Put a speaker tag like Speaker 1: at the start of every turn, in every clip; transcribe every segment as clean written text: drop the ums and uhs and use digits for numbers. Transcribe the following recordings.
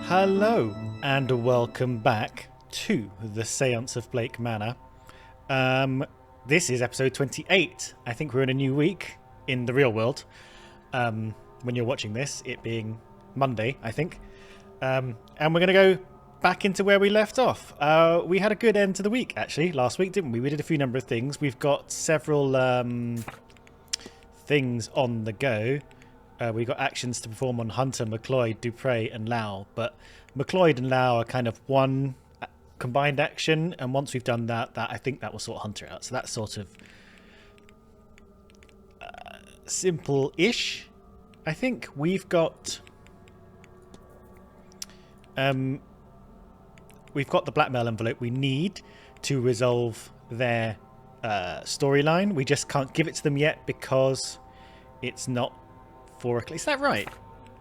Speaker 1: Hello and welcome back to the Séance of Blake Manor. This is episode 28. I think we're in a new week in the real world. When you're watching this, it being Monday, I think. And we're going to go back into where we left off. We had a good end to the week, actually, last week, didn't we? We did a few number of things. We've got several things on the go. We've got actions to perform on Hunter, McLeod, Dupre and Lau, but McLeod and Lau are kind of one combined action, and once we've done that I think that will sort Hunter out. So that's sort of simple-ish. I think we've got the blackmail envelope we need to resolve their storyline. We just can't give it to them yet because it's not 4 o'clock. Is that right?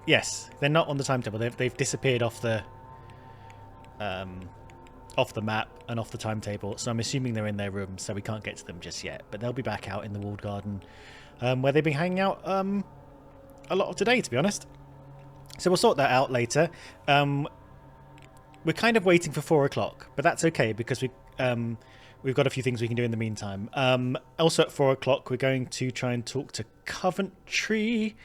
Speaker 1: Yes, they're not on the timetable. They've disappeared off the map and off the timetable. So I'm assuming they're in their room, so we can't get to them just yet. But they'll be back out in the walled garden, where they've been hanging out a lot of today, to be honest. So we'll sort that out later. We're kind of waiting for 4 o'clock, but that's okay because we've got a few things we can do in the meantime. Also at 4 o'clock, we're going to try and talk to Coventry.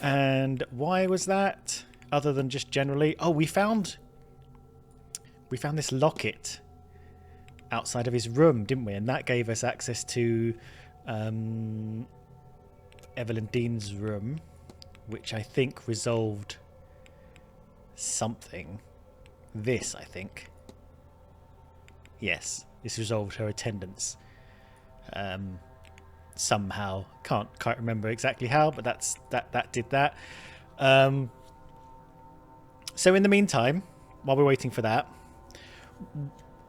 Speaker 1: And why was that? Other than just generally, we found this locket outside of his room, didn't we? And that gave us access to Evelyn Dean's room, which I think resolved something. This, I think. Yes, this resolved her attendance. Somehow, can't remember exactly how, but that did that. So in the meantime, while we're waiting for that,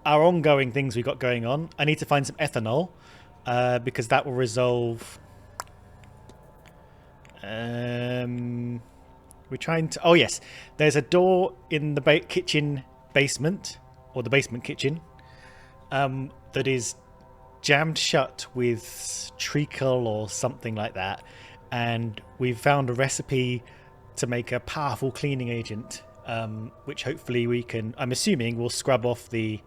Speaker 1: our ongoing things we've got going on, I need to find some ethanol, because that will resolve. We're trying to. Oh yes, there's a door in the kitchen basement, or the basement kitchen, that is jammed shut with treacle or something like that, and we've found a recipe to make a powerful cleaning agent, which hopefully we can, I'm assuming, will scrub off the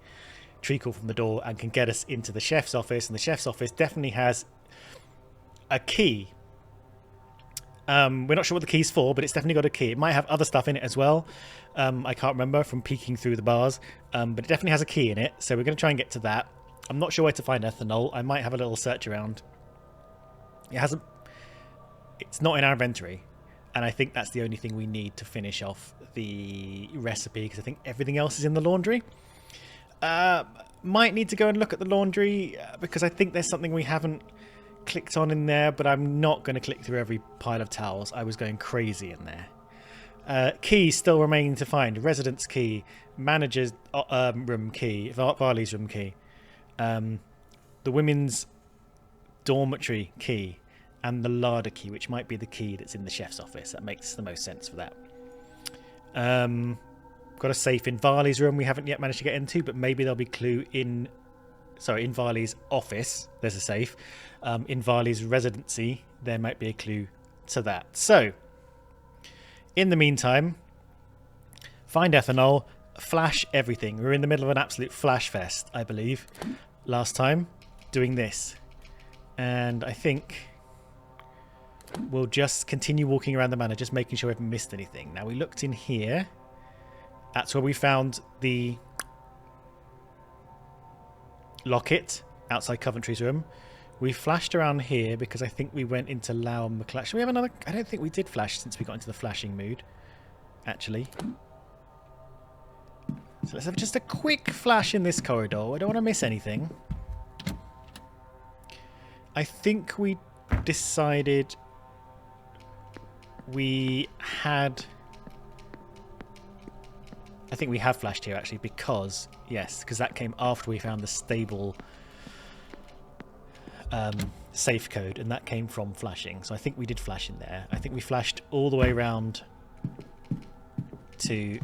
Speaker 1: treacle from the door and can get us into the chef's office. And the chef's office definitely has a key. We're not sure what the key's for, but it's definitely got a key. It might have other stuff in it as well. I can't remember from peeking through the bars, but it definitely has a key in it, so we're going to try and get to that. I'm not sure where to find ethanol. I might have a little search around. It's not in our inventory, and I think that's the only thing we need to finish off the recipe, because I think everything else is in the laundry. Might need to go and look at the laundry, because I think there's something we haven't clicked on in there, but I'm not going to click through every pile of towels. I was going crazy in there. Keys still remain to find. Residence key, manager's room key, Varley's room key, the women's dormitory key, and the larder key, which might be the key that's in the chef's office. That makes the most sense for that. Got a safe in Varley's room we haven't yet managed to get into, but maybe there'll be clue in Varley's office. There's a safe. In Varley's residency, there might be a clue to that. So, in the meantime, find ethanol, flash everything. We were in the middle of an absolute flash fest, I believe, last time, doing this. And I think we'll just continue walking around the manor, just making sure we haven't missed anything. Now, we looked in here. That's where we found the locket outside Coventry's room. We flashed around here because I think we went into Lau and McLeod. Should we have another? I don't think we did flash since we got into the flashing mood, actually. So let's have just a quick flash in this corridor. I don't want to miss anything. I think we decided we had... I think we have flashed here, actually, because... Yes, because that came after we found the stable safe code, and that came from flashing. So I think we did flash in there. I think we flashed all the way around to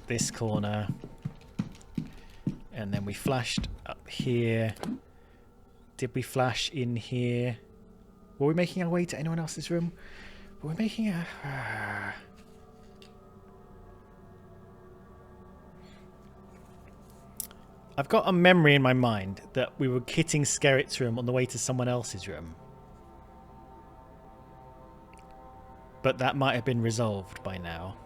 Speaker 1: this corner, and then we flashed up here. Did we flash in here? Were we making our way to anyone else's room? Were we making a... I've got a memory in my mind that we were hitting Skerritt's room on the way to someone else's room. But that might have been resolved by now.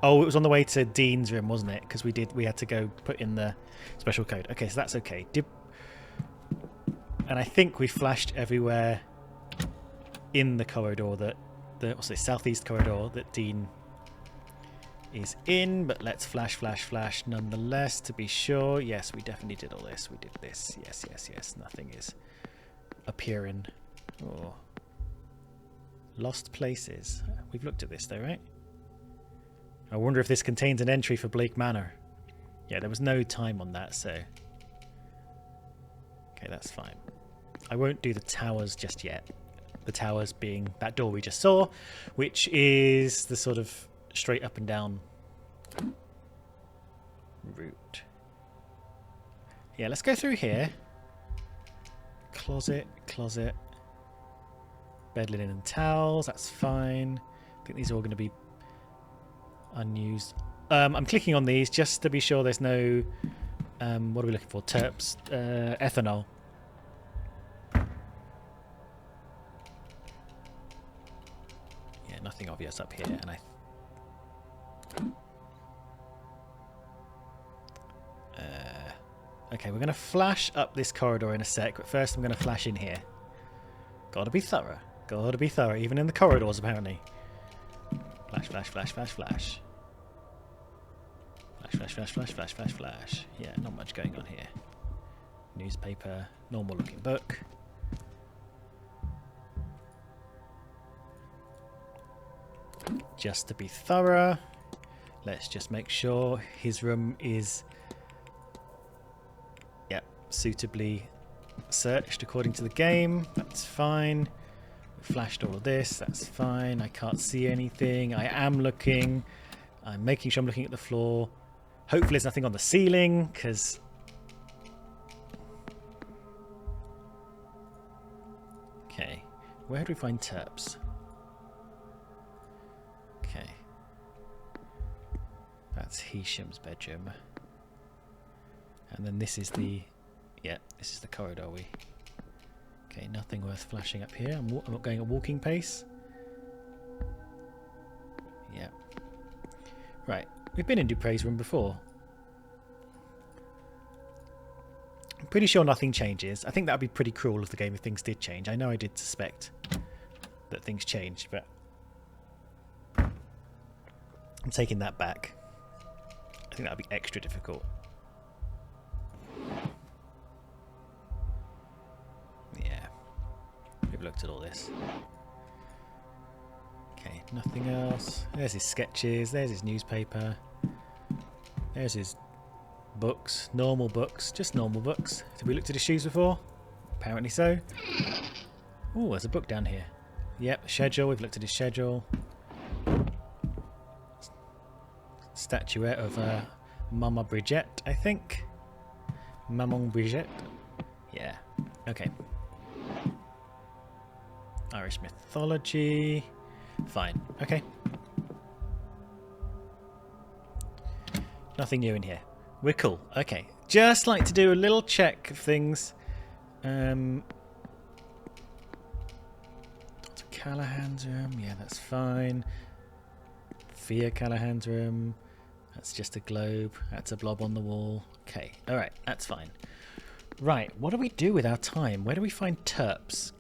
Speaker 1: Oh, it was on the way to Dean's room, wasn't it? Because we had to go put in the special code. Okay, so that's okay. And I think we flashed everywhere in the corridor what's this, southeast corridor that Dean is in, but let's flash nonetheless to be sure. Yes, we definitely did all this. We did this. Yes. Nothing is appearing. Oh. Lost places. We've looked at this though, right? I wonder if this contains an entry for Blake Manor. Yeah, there was no time on that, so... Okay, that's fine. I won't do the towers just yet. The towers being that door we just saw, which is the sort of straight up and down route. Yeah, let's go through here. Closet. Bed linen and towels, that's fine. I think these are all going to be unused. I'm clicking on these just to be sure there's no... what are we looking for? Terps. Ethanol. Yeah, nothing obvious up here. And okay, we're going to flash up this corridor in a sec, but first I'm going to flash in here. Gotta be thorough. Even in the corridors, apparently. Flash. Flash. Yeah, not much going on here. Newspaper, normal looking book. Just to be thorough, let's just make sure his room is suitably searched according to the game. That's fine. We flashed all of this. That's fine. I can't see anything. I am looking. I'm making sure I'm looking at the floor. Hopefully there's nothing on the ceiling, because... Okay. Where do we find Terps? Okay. That's Hisham's bedroom. And then this is the... Yeah, this is the corridor Okay, nothing worth flashing up here. I'm not going at walking pace. Yeah. Right, we've been in Dupre's room before. I'm pretty sure nothing changes. I think that would be pretty cruel of the game if things did change. I know I did suspect that things changed, but I'm taking that back. I think that would be extra difficult. Yeah, we've looked at all this. Okay, nothing else. There's his sketches, there's his newspaper, there's his books, normal books, just normal books. Have we looked at his shoes before? Apparently so. Oh, there's a book down here. Yep, schedule, we've looked at his schedule. Statuette of Mama Bridget, I think. Maman Bridget. Yeah, okay. Irish mythology. Fine, okay. Nothing new in here. We're cool. Okay. Just like to do a little check of things. Dr. Callahan's room. Yeah, that's fine. Thea Callahan's room. That's just a globe. That's a blob on the wall. Okay. Alright, that's fine. Right, what do we do with our time? Where do we find Terps?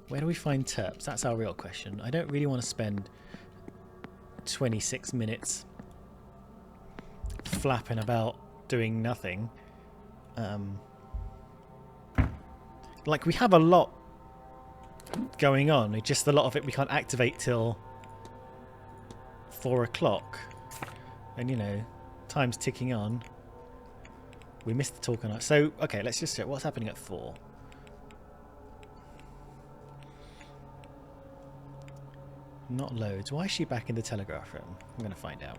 Speaker 1: Where do we find Terps? That's our real question. I don't really want to spend 26 minutes flapping about doing nothing. Like, we have a lot going on. It's just a lot of it we can't activate till 4 o'clock. And, you know, time's ticking on. We missed the talk on it. So, okay, let's just check what's happening at 4. Not loads. Why is she back in the telegraph room? I'm going to find out.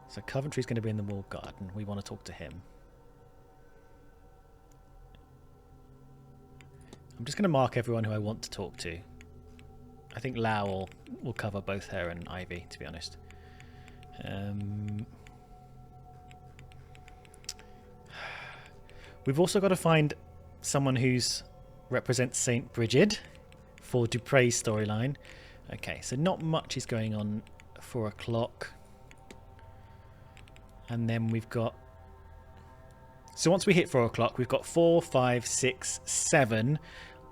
Speaker 1: So Coventry's going to be in the walled garden. We want to talk to him. I'm just going to mark everyone who I want to talk to. I think Lau will cover both her and Ivy, to be honest. We've also got to find someone who's represents Saint Bridget for Dupre's storyline. Okay, so not much is going on at 4 o'clock. And then we've got... So once we hit 4 o'clock, we've got 4, 5, 6, 7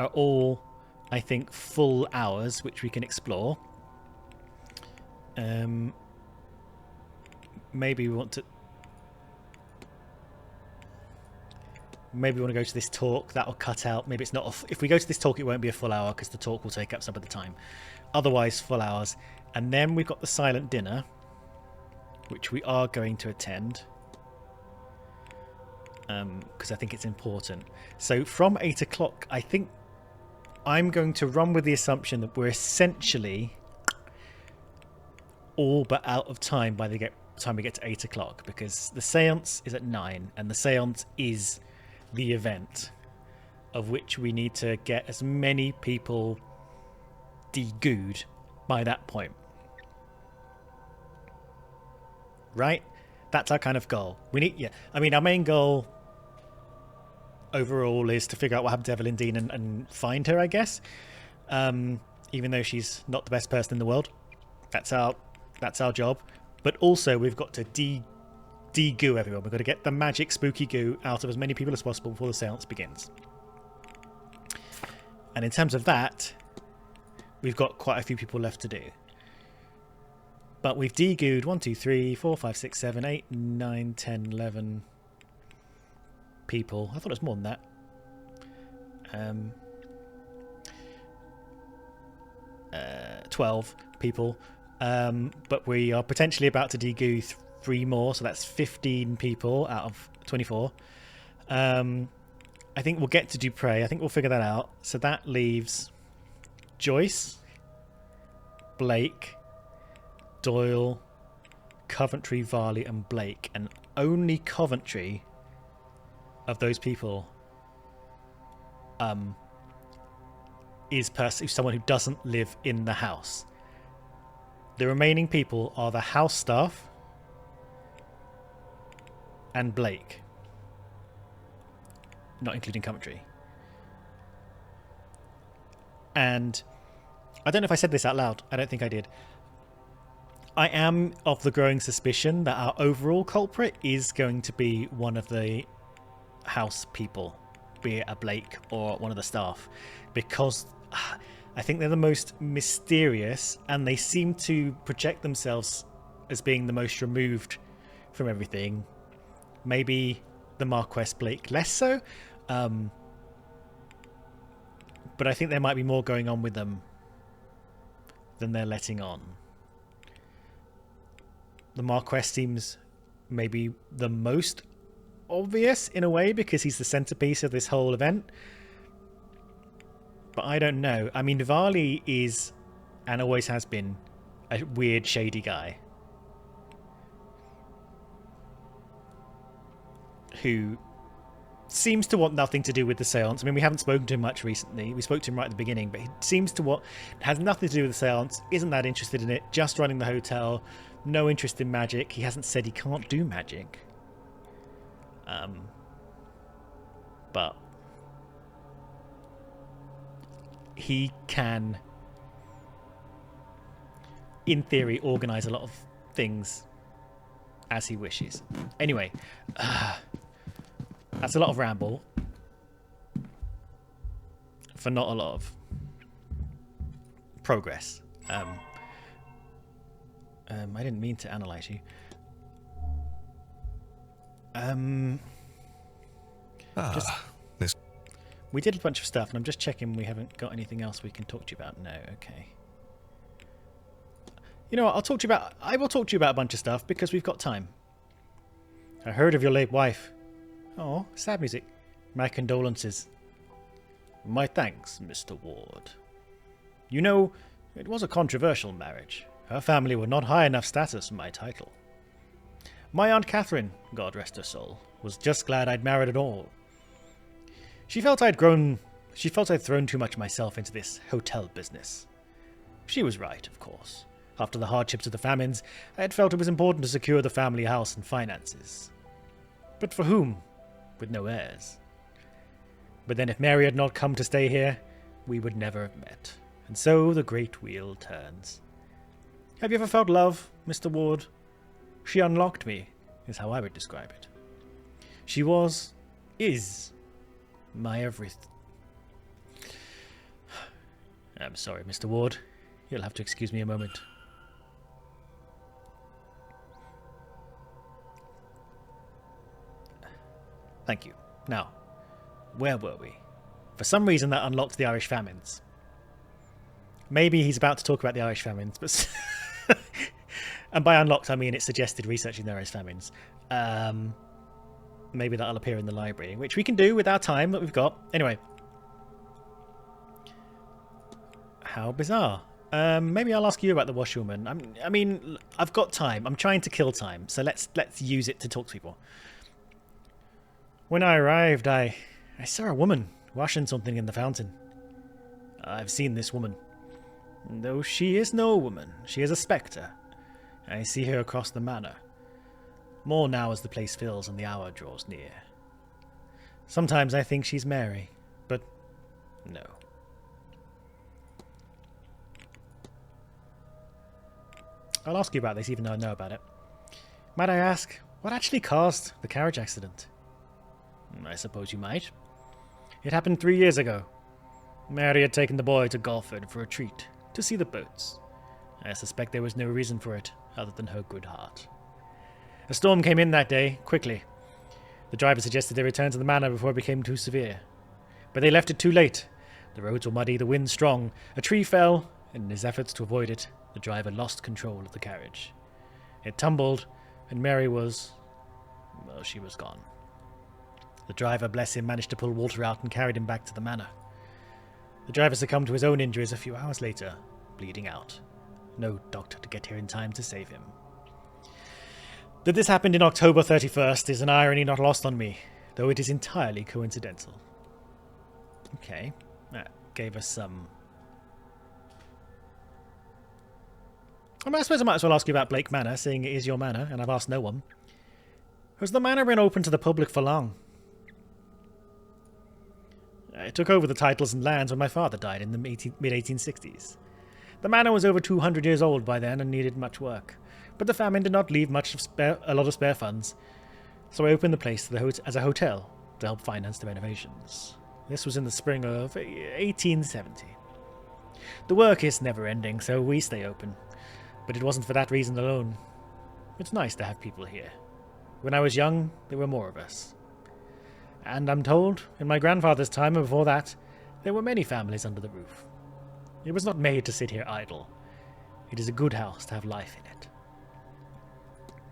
Speaker 1: are all, I think, full hours, which we can explore. Maybe we want to... Maybe we want to go to this talk. That'll cut out. Maybe it's not... If we go to this talk, it won't be a full hour because the talk will take up some of the time. Otherwise, full hours. And then we've got the silent dinner, which we are going to attend. Because I think it's important. So from 8 o'clock, I think I'm going to run with the assumption that we're essentially all but out of time by the time we get to 8 o'clock. Because the seance is at 9, and the seance is... the event of which we need to get as many people de-gooed by that point. Right? That's our kind of goal. We need, yeah. I mean, our main goal overall is to figure out what happened to Evelyn Dean and find her, I guess. Even though she's not the best person in the world. That's our job. But also we've got to de-goo everyone. We've got to get the magic spooky goo out of as many people as possible before the seance begins. And in terms of that, we've got quite a few people left to do. But we've de-gooed 1, 2, 3, 4, 5, 6, 7, 8, 9, 10, 11 people. I thought it was more than that. 12 people. But we are potentially about to de-goo 3 more, so that's 15 people out of 24. I think we'll get to Dupre. I think we'll figure that out. So that leaves Joyce, Blake, Doyle, Coventry, Varley, and Blake. And only Coventry of those people is someone who doesn't live in the house. The remaining people are the house staff and Blake, not including Coventry. And I don't know if I said this out loud. I don't think I did. I am of the growing suspicion that our overall culprit is going to be one of the house people, be it a Blake or one of the staff, because I think they're the most mysterious and they seem to project themselves as being the most removed from everything. Maybe the Marquess Blake less so. But I think there might be more going on with them than they're letting on. The Marquess seems maybe the most obvious in a way because he's the centerpiece of this whole event. But I don't know. I mean, Varley is, and always has been, a weird, shady guy. Who seems to want nothing to do with the seance. I mean, we haven't spoken to him much recently. We spoke to him right at the beginning, but he seems to has nothing to do with the seance, isn't that interested in it, just running the hotel, no interest in magic. He hasn't said he can't do magic. But he can, in theory, organize a lot of things as he wishes. Anyway, that's a lot of ramble for not a lot of progress. I didn't mean to analyze you. We did a bunch of stuff, and I'm just checking we haven't got anything else we can talk to you about. No, okay. You know what? I will talk to you about a bunch of stuff because we've got time. I heard of your late wife. Oh, sad music. My condolences. My thanks, Mr. Ward. You know, it was a controversial marriage. Her family were not high enough status for my title. My Aunt Catherine, God rest her soul, was just glad I'd married at all. She felt I'd thrown too much myself into this hotel business. She was right, of course. After the hardships of the famines, I had felt it was important to secure the family house and finances. But for whom, with no heirs? But then if Mary had not come to stay here, we would never have met. And so the great wheel turns. Have you ever felt love, Mr. Ward? She unlocked me, is how I would describe it. She is, my everything. I'm sorry, Mr. Ward. You'll have to excuse me a moment. Thank you. Now, where were we? For some reason that unlocked the Irish famines. Maybe he's about to talk about the Irish famines, but... and by unlocked, I mean it suggested researching the Irish famines. Maybe that'll appear in the library, which we can do with our time that we've got. Anyway. How bizarre. Maybe I'll ask you about the washerwoman. I mean, I've got time. I'm trying to kill time, so let's use it to talk to people. When I arrived, I saw a woman washing something in the fountain. I've seen this woman. Though she is no woman, she is a spectre. I see her across the manor. More now as the place fills and the hour draws near. Sometimes I think she's Mary, but no. I'll ask you about this even though I know about it. Might I ask, what actually caused the carriage accident? I suppose you might. It happened 3 years ago. Mary had taken the boy to Galford for a treat, to see the boats. I suspect there was no reason for it, other than her good heart. A storm came in that day, quickly. The driver suggested they return to the manor before it became too severe. But they left it too late. The roads were muddy, the wind strong. A tree fell, and in his efforts to avoid it, the driver lost control of the carriage. It tumbled, and Mary was... well, she was gone. The driver, bless him, managed to pull Walter out and carried him back to the manor. The driver succumbed to his own injuries a few hours later, bleeding out. No doctor to get here in time to save him. That this happened in October 31st is an irony not lost on me, though it is entirely coincidental. Okay, that gave us some... I suppose I might as well ask you about Blake Manor, seeing it is your manor, and I've asked no one. Has the manor been open to the public for long? I took over the titles and lands when my father died in the mid-1860s. The manor was over 200 years old by then and needed much work, but the famine did not leave a lot of spare funds, so I opened the place as a hotel to help finance the renovations. This was in the spring of 1870. The work is never ending, so we stay open, but it wasn't for that reason alone. It's nice to have people here. When I was young, there were more of us. And I'm told, in my grandfather's time and before that, there were many families under the roof. It was not made to sit here idle. It is a good house to have life in it.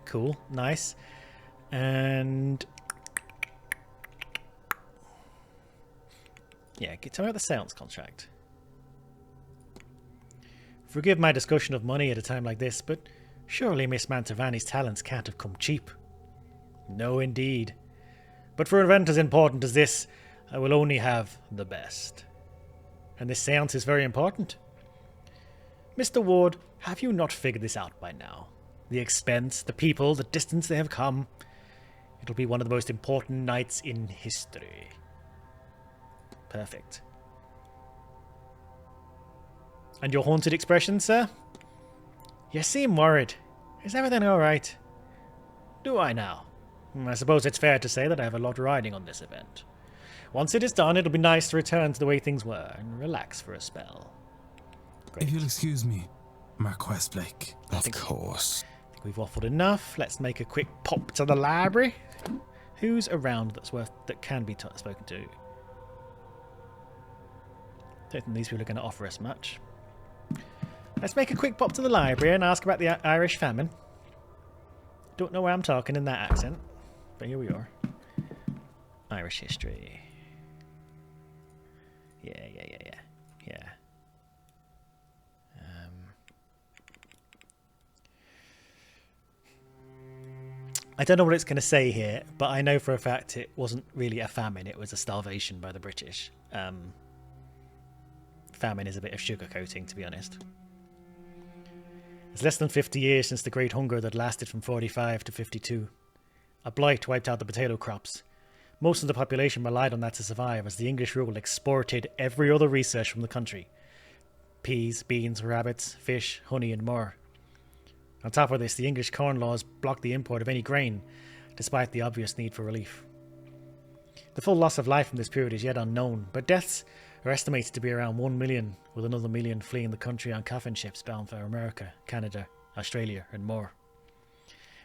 Speaker 1: Cool, nice. And... yeah, tell me about the seance contract. Forgive my discussion of money at a time like this, but surely Miss Mantovani's talents can't have come cheap. No, indeed. But for an event as important as this, I will only have the best. And this seance is very important. Mr. Ward, have you not figured this out by now? The expense, the people, the distance they have come. It'll be one of the most important nights in history. Perfect. And your haunted expression, sir? You seem worried. Is everything alright? Do I now? I suppose it's fair to say that I have a lot riding on this event. Once it is done, it'll be nice to return to the way things were and relax for a spell. Great.
Speaker 2: If you'll excuse me, Marquess Blake.
Speaker 3: Of course.
Speaker 1: I think we've waffled enough. Let's make a quick pop to the library. Who's around that can be spoken to? Don't think these people are going to offer us much. Let's make a quick pop to the library and ask about the Irish famine. Don't know why I'm talking in that accent, but here we are. Irish history. Yeah. I don't know what it's going to say here, but I know for a fact it wasn't really a famine, it was a starvation by the British. Famine is a bit of sugarcoating, to be honest. It's less than 50 years since the Great Hunger that lasted from 45 to 52. A blight wiped out the potato crops. Most of the population relied on that to survive, as the English rule exported every other research from the country. Peas, beans, rabbits, fish, honey and more. On top of this, the English corn laws blocked the import of any grain, despite the obvious need for relief. The full loss of life from this period is yet unknown, but deaths are estimated to be around 1 million, with another million fleeing the country on coffin ships bound for America, Canada, Australia and more.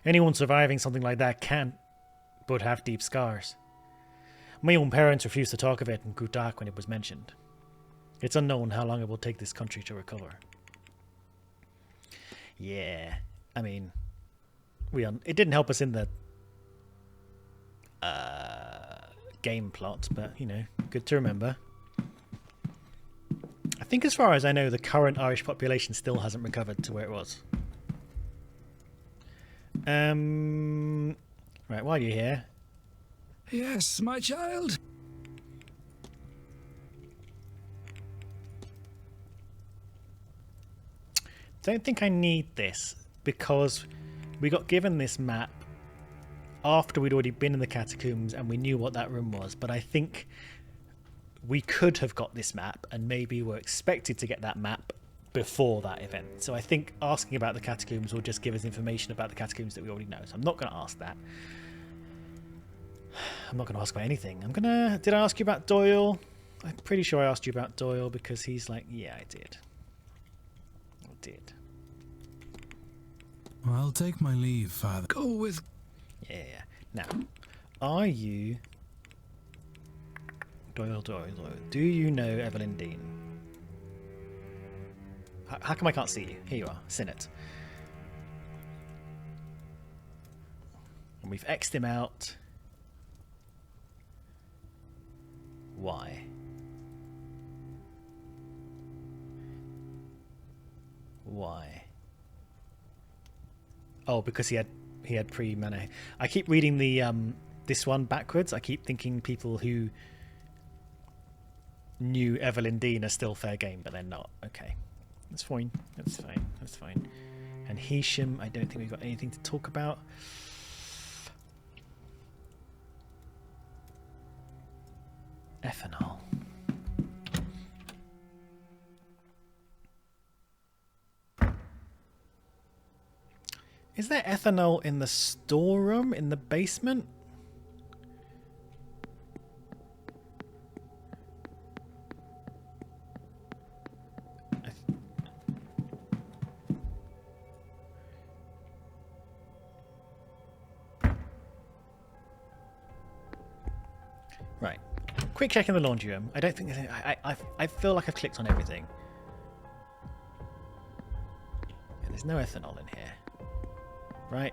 Speaker 1: Anyone surviving something like that can't but have deep scars. My own parents refused to talk of it and grew dark when it was mentioned. It's unknown how long it will take this country to recover. Yeah, I mean, it didn't help us in the game plot, but, you know, good to remember. I think as far as I know, the current Irish population still hasn't recovered to where it was. Right, while you're here...
Speaker 2: Yes, my child.
Speaker 1: Don't think I need this, because we got given this map after we'd already been in the catacombs and we knew what that room was, but I think we could have got this map and maybe were expected to get that map before that event. So I think asking about the catacombs will just give us information about the catacombs that we already know. So I'm not going to ask that. I'm not going to ask about anything. Did I ask you about Doyle? I'm pretty sure I asked you about Doyle because he's like, yeah, I did. I did.
Speaker 2: I'll take my leave, Father.
Speaker 3: Go with...
Speaker 1: Yeah. Now, are you... Doyle. Do you know Evelyn Dean? How come I can't see you? Here you are. Sinnott. And we've X'd him out. Why? Why? Oh, because he had pre-mana. I keep reading the this one backwards. I keep thinking people who knew Evelyn Dean are still fair game, but they're not. Okay. That's fine. That's fine. That's fine. And Hisham, I don't think we've got anything to talk about. Ethanol. Is there ethanol in the storeroom in the basement? Right. Quick check in the laundry room. I don't think there's any, I feel like I've clicked on everything. Yeah, there's no ethanol in here. Right.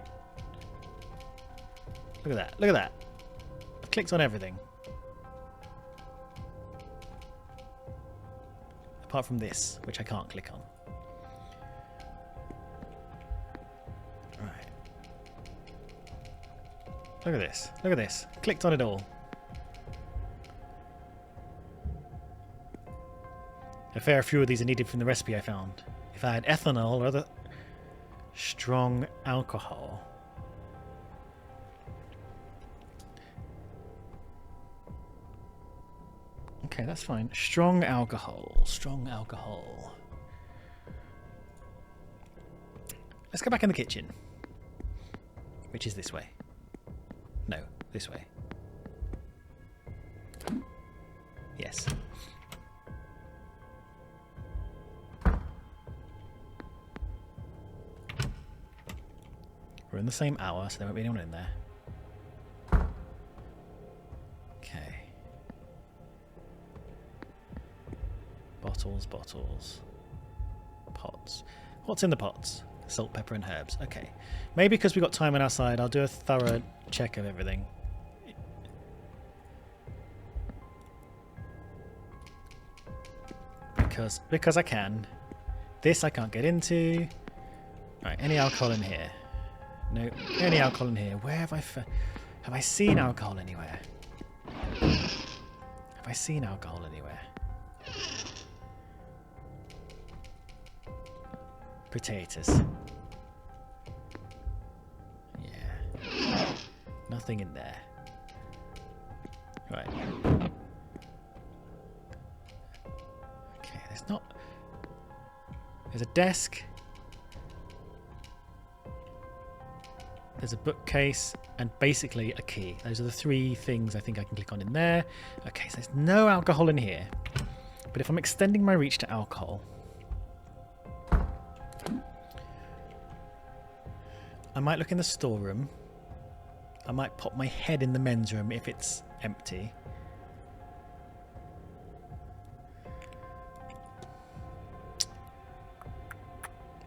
Speaker 1: Look at that. Look at that. I've clicked on everything. Apart from this, which I can't click on. Right. Look at this. Look at this. Clicked on it all. A fair few of these are needed from the recipe I found. If I had ethanol or other strong alcohol. Okay, that's fine. Strong alcohol. Strong alcohol. Let's go back in the kitchen. Which is this way. No, this way. Yes. We're in the same hour, so there won't be anyone in there. Okay. Bottles. Pots. What's in the pots? Salt, pepper, and herbs. Okay. Maybe because we've got time on our side, I'll do a thorough check of everything. Because I can. This I can't get into. Right, any alcohol in here? No, any alcohol in here. Where have I seen alcohol anywhere? Have I seen alcohol anywhere? Potatoes. Nothing in there. Right. Okay, there's not... There's a desk. There's a bookcase and basically a key. Those are the three things I think I can click on in there. Okay, so there's no alcohol in here. But if I'm extending my reach to alcohol, I might look in the storeroom. I might pop my head in the men's room if it's empty.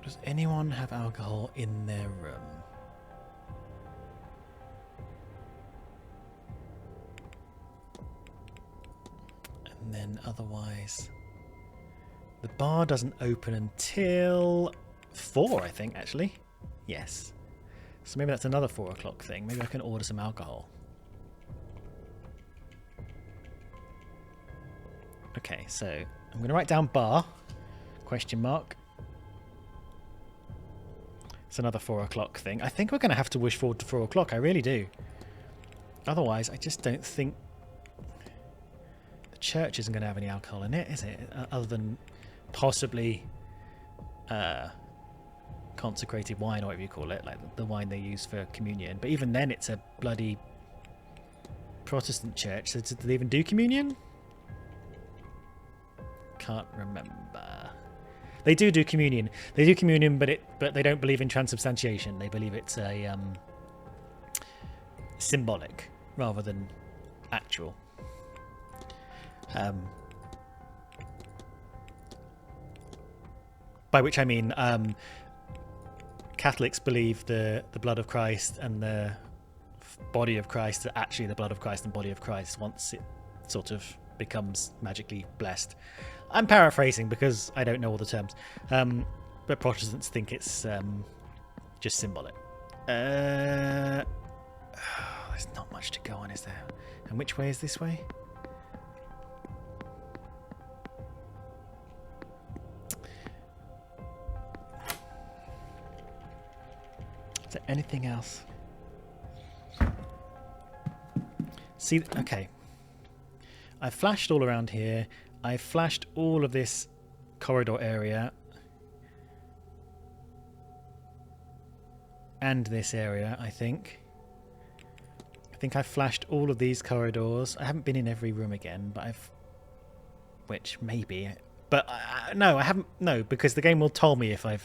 Speaker 1: Does anyone have alcohol in their room? And then otherwise, the bar doesn't open until 4, I think, actually. Yes. So maybe that's another 4 o'clock thing. Maybe I can order some alcohol. Okay, so I'm going to write down bar, question mark. It's another 4 o'clock thing. I think we're going to have to wish forward to 4 o'clock. I really do. Otherwise, I just don't think the church isn't going to have any alcohol in it, is it? Other than possibly consecrated wine, or whatever you call it, like the wine they use for communion. But even then, it's a bloody Protestant church. So do they even do communion? Can't remember. They do communion. They do communion, but they don't believe in transubstantiation. They believe it's a symbolic rather than actual. By which I mean Catholics believe the blood of Christ and the body of Christ are actually the blood of Christ and body of Christ once it sort of becomes magically blessed. I'm paraphrasing because I don't know all the terms. But Protestants think it's just symbolic. There's not much to go on, is there? And which way is this way? Is there anything else? See, okay. I've flashed all around here. I've flashed all of this corridor area. And this area, I think. I think I've flashed all of these corridors. I haven't been in every room again, but I've... Which, maybe. But, no, I haven't... No, because the game will tell me if I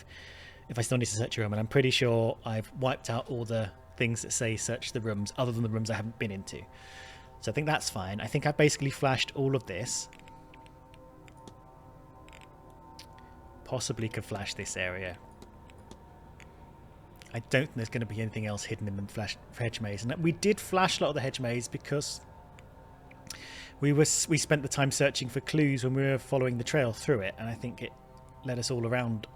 Speaker 1: still need to search a room, and I'm pretty sure I've wiped out all the things that say search the rooms, other than the rooms I haven't been into. So I think that's fine. I think I've basically flashed all of this. Possibly could flash this area. I don't think there's going to be anything else hidden in the hedge maze. And we did flash a lot of the hedge maze because we spent the time searching for clues when we were following the trail through it, and I think it led us all around.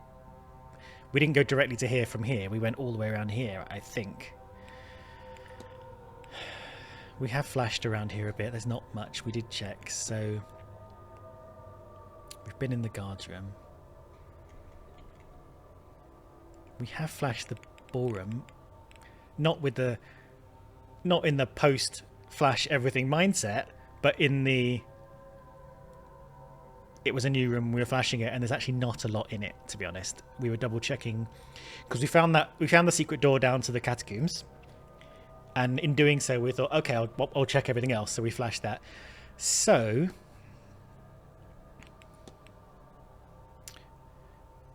Speaker 1: We didn't go directly to here from here. We went all the way around here, I think. We have flashed around here a bit. There's not much. We did check, so... We've been in the guards room. We have flashed the ballroom. Not in the post flash everything mindset, but in the... It was a new room, we were flashing it, and there's actually not a lot in it, to be honest. We were double checking because we found the secret door down to the catacombs, and in doing so we thought, okay, I'll check everything else, so we flashed that. So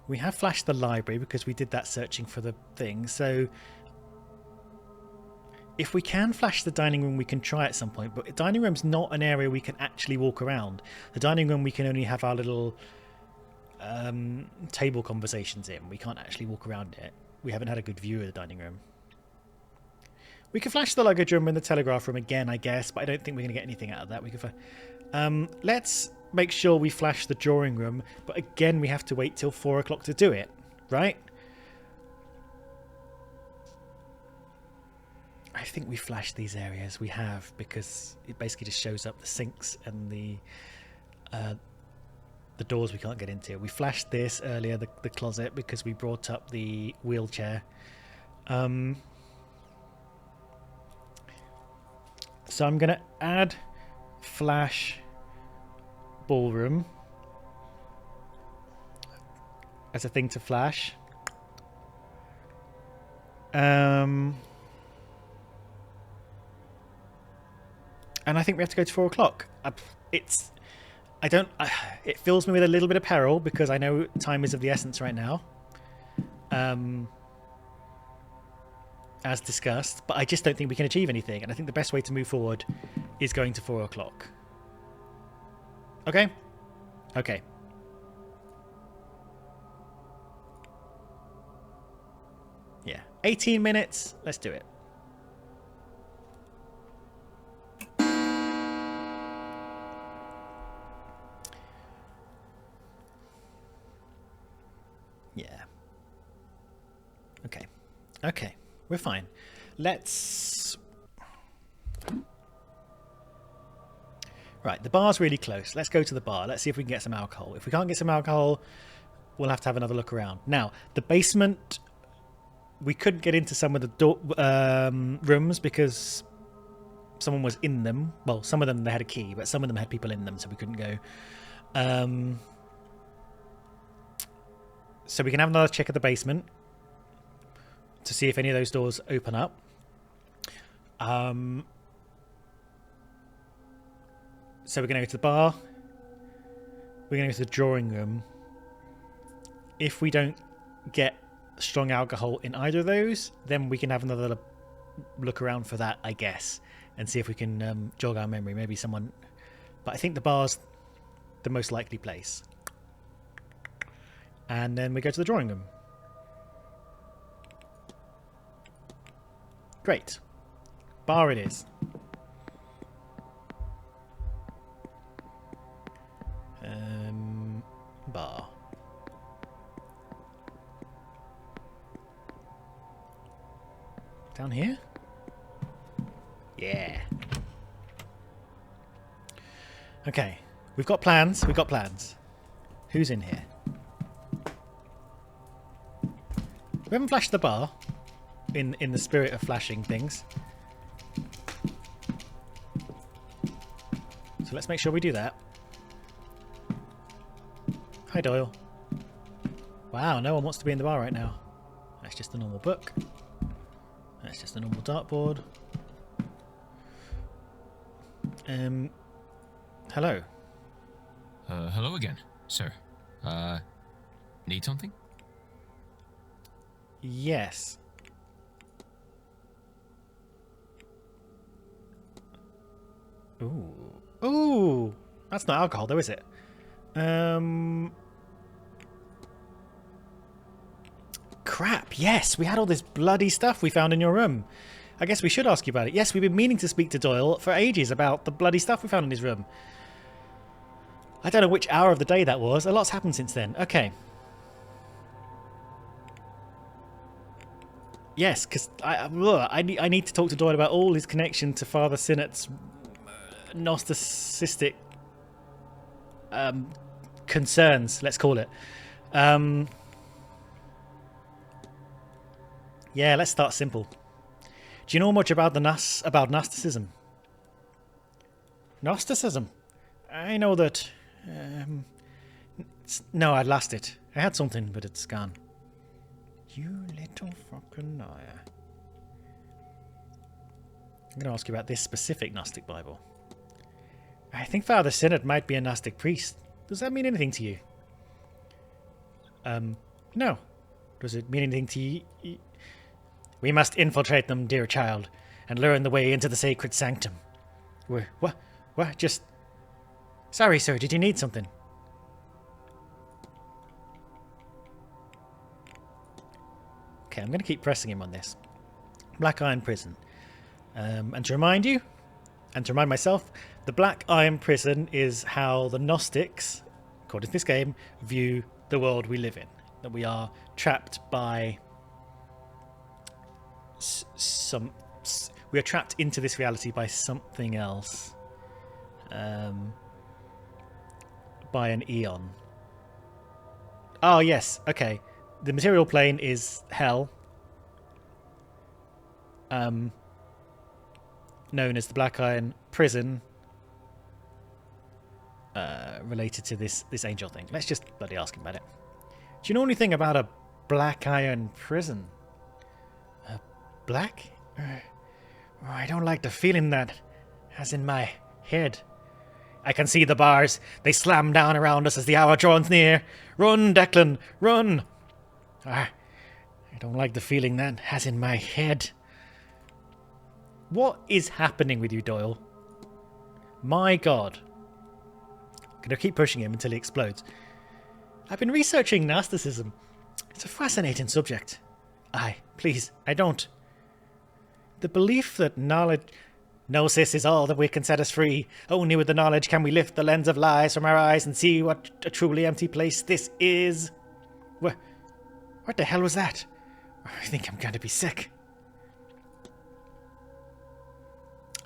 Speaker 1: we have flashed the library because we did that searching for the thing. So if we can flash the dining room, we can try at some point, but the dining room's not an area we can actually walk around. The dining room, we can only have our little table conversations in. We can't actually walk around it. We haven't had a good view of the dining room. We could flash the luggage room and the telegraph room again, I guess, but I don't think we're going to get anything out of that. We could. Let's make sure we flash the drawing room, but again, we have to wait till 4 o'clock to do it, right? I think we flashed these areas. We have, because it basically just shows up the sinks and the doors we can't get into. We flashed this earlier, the closet, because we brought up the wheelchair. So I'm going to add Flash Ballroom as a thing to flash. And I think we have to go to 4 o'clock. It fills me with a little bit of peril because I know time is of the essence right now. As discussed, but I just don't think we can achieve anything. And I think the best way to move forward is going to 4 o'clock. Okay? Okay. Yeah. 18 minutes. Let's do it. Yeah. Okay. Okay. We're fine. Let's... Right, the bar's really close. Let's go to the bar. Let's see if we can get some alcohol. If we can't get some alcohol, we'll have to have another look around. Now, the basement, we couldn't get into some of the rooms because someone was in them. Well, some of them, they had a key, but some of them had people in them, so we couldn't go. So we can have another check at the basement to see if any of those doors open up. So we're going to go to the bar. We're going to go to the drawing room. If we don't get strong alcohol in either of those, then we can have another look around for that, I guess, and see if we can jog our memory. Maybe someone... But I think the bar's the most likely place. And then we go to the drawing room. Great. Bar it is. Bar. Down here? Yeah. Okay. We've got plans. We've got plans. Who's in here? We haven't flashed the bar in the spirit of flashing things. So let's make sure we do that. Hi, Doyle. Wow, no one wants to be in the bar right now. That's just a normal book. That's just a normal dartboard. Hello.
Speaker 3: Hello again, sir. Need something?
Speaker 1: Yes. Ooh. Ooh! That's not alcohol, though, is it? Crap, yes, we had all this bloody stuff we found in your room. I guess we should ask you about it. Yes, we've been meaning to speak to Doyle for ages about the bloody stuff we found in his room. I don't know which hour of the day that was. A lot's happened since then. Okay. Yes, because I need to talk to Doyle about all his connection to Father Sinnott's Gnosticistic concerns, let's call it. Yeah, let's start simple. Do you know much about Gnosticism? Gnosticism? I know that... no, I'd lost it. I had something, but it's gone. You little fucking liar. I'm going to ask you about this specific Gnostic Bible. I think Father Sinnott might be a Gnostic priest. Does that mean anything to you? No. Does it mean anything to you? We must infiltrate them, dear child, and learn the way into the sacred sanctum. What? Just... Sorry, sir, did you need something? Okay, I'm going to keep pressing him on this. Black Iron Prison. And to remind you, and to remind myself, the Black Iron Prison is how the Gnostics, according to this game, view the world we live in. That we are trapped by... we are trapped into this reality by something else. By an eon. Oh, yes. Okay. The material plane is hell. known as the Black Iron Prison related to this angel thing? Let's just bloody ask him about it. Do you know anything about a Black Iron Prison? A black? I don't like the feeling that has in my head. I can see the bars. They slam down around us as the hour draws near. Run, Declan, run! I don't like the feeling that has in my head. What is happening with you, Doyle? My God. I'm gonna keep pushing him until he explodes. I've been researching Gnosticism. It's a fascinating subject. Please, I don't. The belief that knowledge... Gnosis is all that we can set us free. Only with the knowledge can we lift the lens of lies from our eyes and see what a truly empty place this is. What the hell was that? I think I'm going to be sick.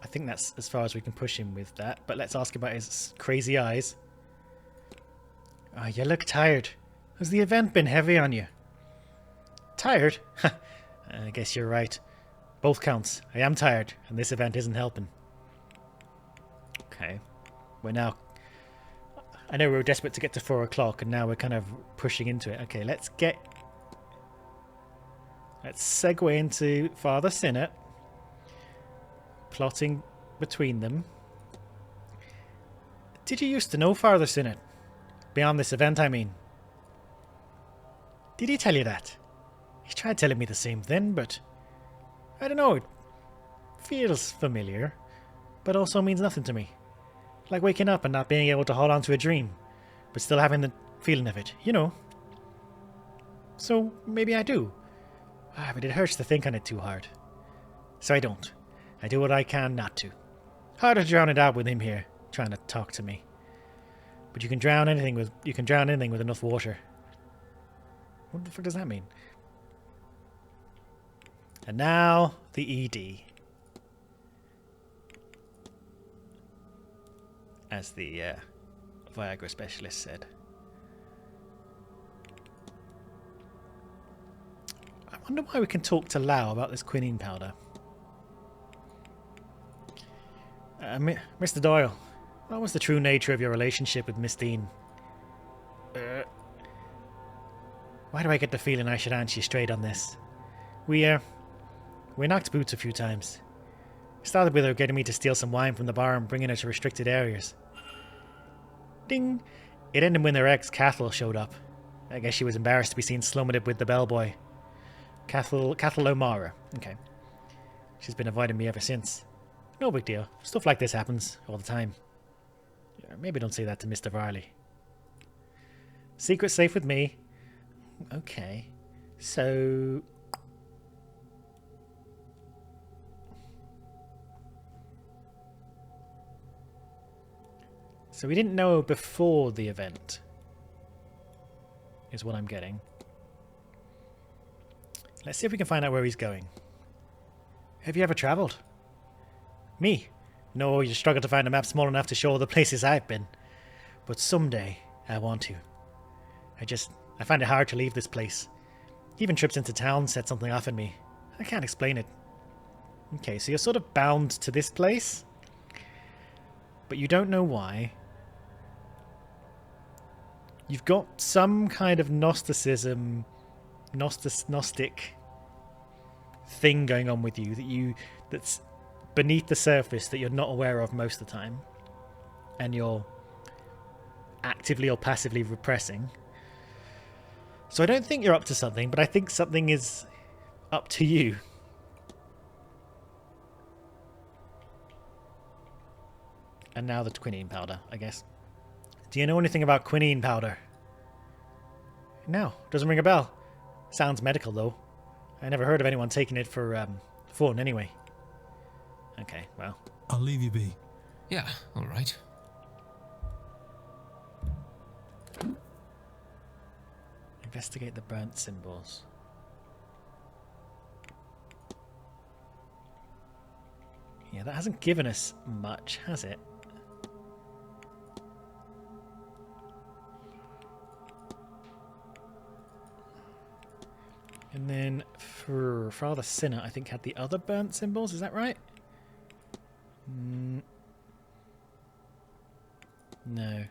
Speaker 1: I think that's as far as we can push him with that. But let's ask about his crazy eyes. Oh, you look tired. Has the event been heavy on you? Tired? I guess you're right. Both counts. I am tired, and this event isn't helping. Okay. We're now... I know we were desperate to get to 4 o'clock, and now we're kind of pushing into it. Okay, let's segue into Father Sinnet. Plotting between them. Did you used to know Father Sinnet? Beyond this event, I mean. Did he tell you that? He tried telling me the same thing, but... I don't know, it feels familiar, but also means nothing to me. Like waking up and not being able to hold on to a dream, but still having the feeling of it, you know. So, maybe I do. But it hurts to think on it too hard. So I don't. I do what I can not to. Hard to drown it out with him here, trying to talk to me. But you can drown anything with enough water. What the fuck does that mean? And now, the ED. As the Viagra specialist said. I wonder why we can talk to Lau about this quinine powder. Mr. Doyle, what was the true nature of your relationship with Miss Dean? Why do I get the feeling I should answer you straight on this? We knocked boots a few times. Started with her getting me to steal some wine from the bar and bringing her to restricted areas. Ding! It ended when their ex, Cathal, showed up. I guess she was embarrassed to be seen slumming it with the bellboy. Cathal O'Mara. Okay. She's been avoiding me ever since. No big deal. Stuff like this happens all the time. Maybe don't say that to Mr. Varley. Secret safe with me. Okay. So... So we didn't know before the event, is what I'm getting. Let's see if we can find out where he's going. Have you ever travelled? Me? No, you struggle to find a map small enough to show all the places I've been. But someday, I want to. I find it hard to leave this place. Even trips into town set something off in me. I can't explain it. Okay, so you're sort of bound to this place, but you don't know why. You've got some kind of Gnostic thing going on with you that's beneath the surface that you're not aware of most of the time, and you're actively or passively repressing. So I don't think you're up to something, but I think something is up to you. And now the quinine powder, I guess. Do you know anything about quinine powder? No, doesn't ring a bell. Sounds medical, though. I never heard of anyone taking it for fun, anyway. Okay, well.
Speaker 2: I'll leave you be.
Speaker 3: Yeah, all right.
Speaker 1: Investigate the burnt symbols. Yeah, that hasn't given us much, has it? And then for Father Sinner, I think had the other burnt symbols, is that right? No.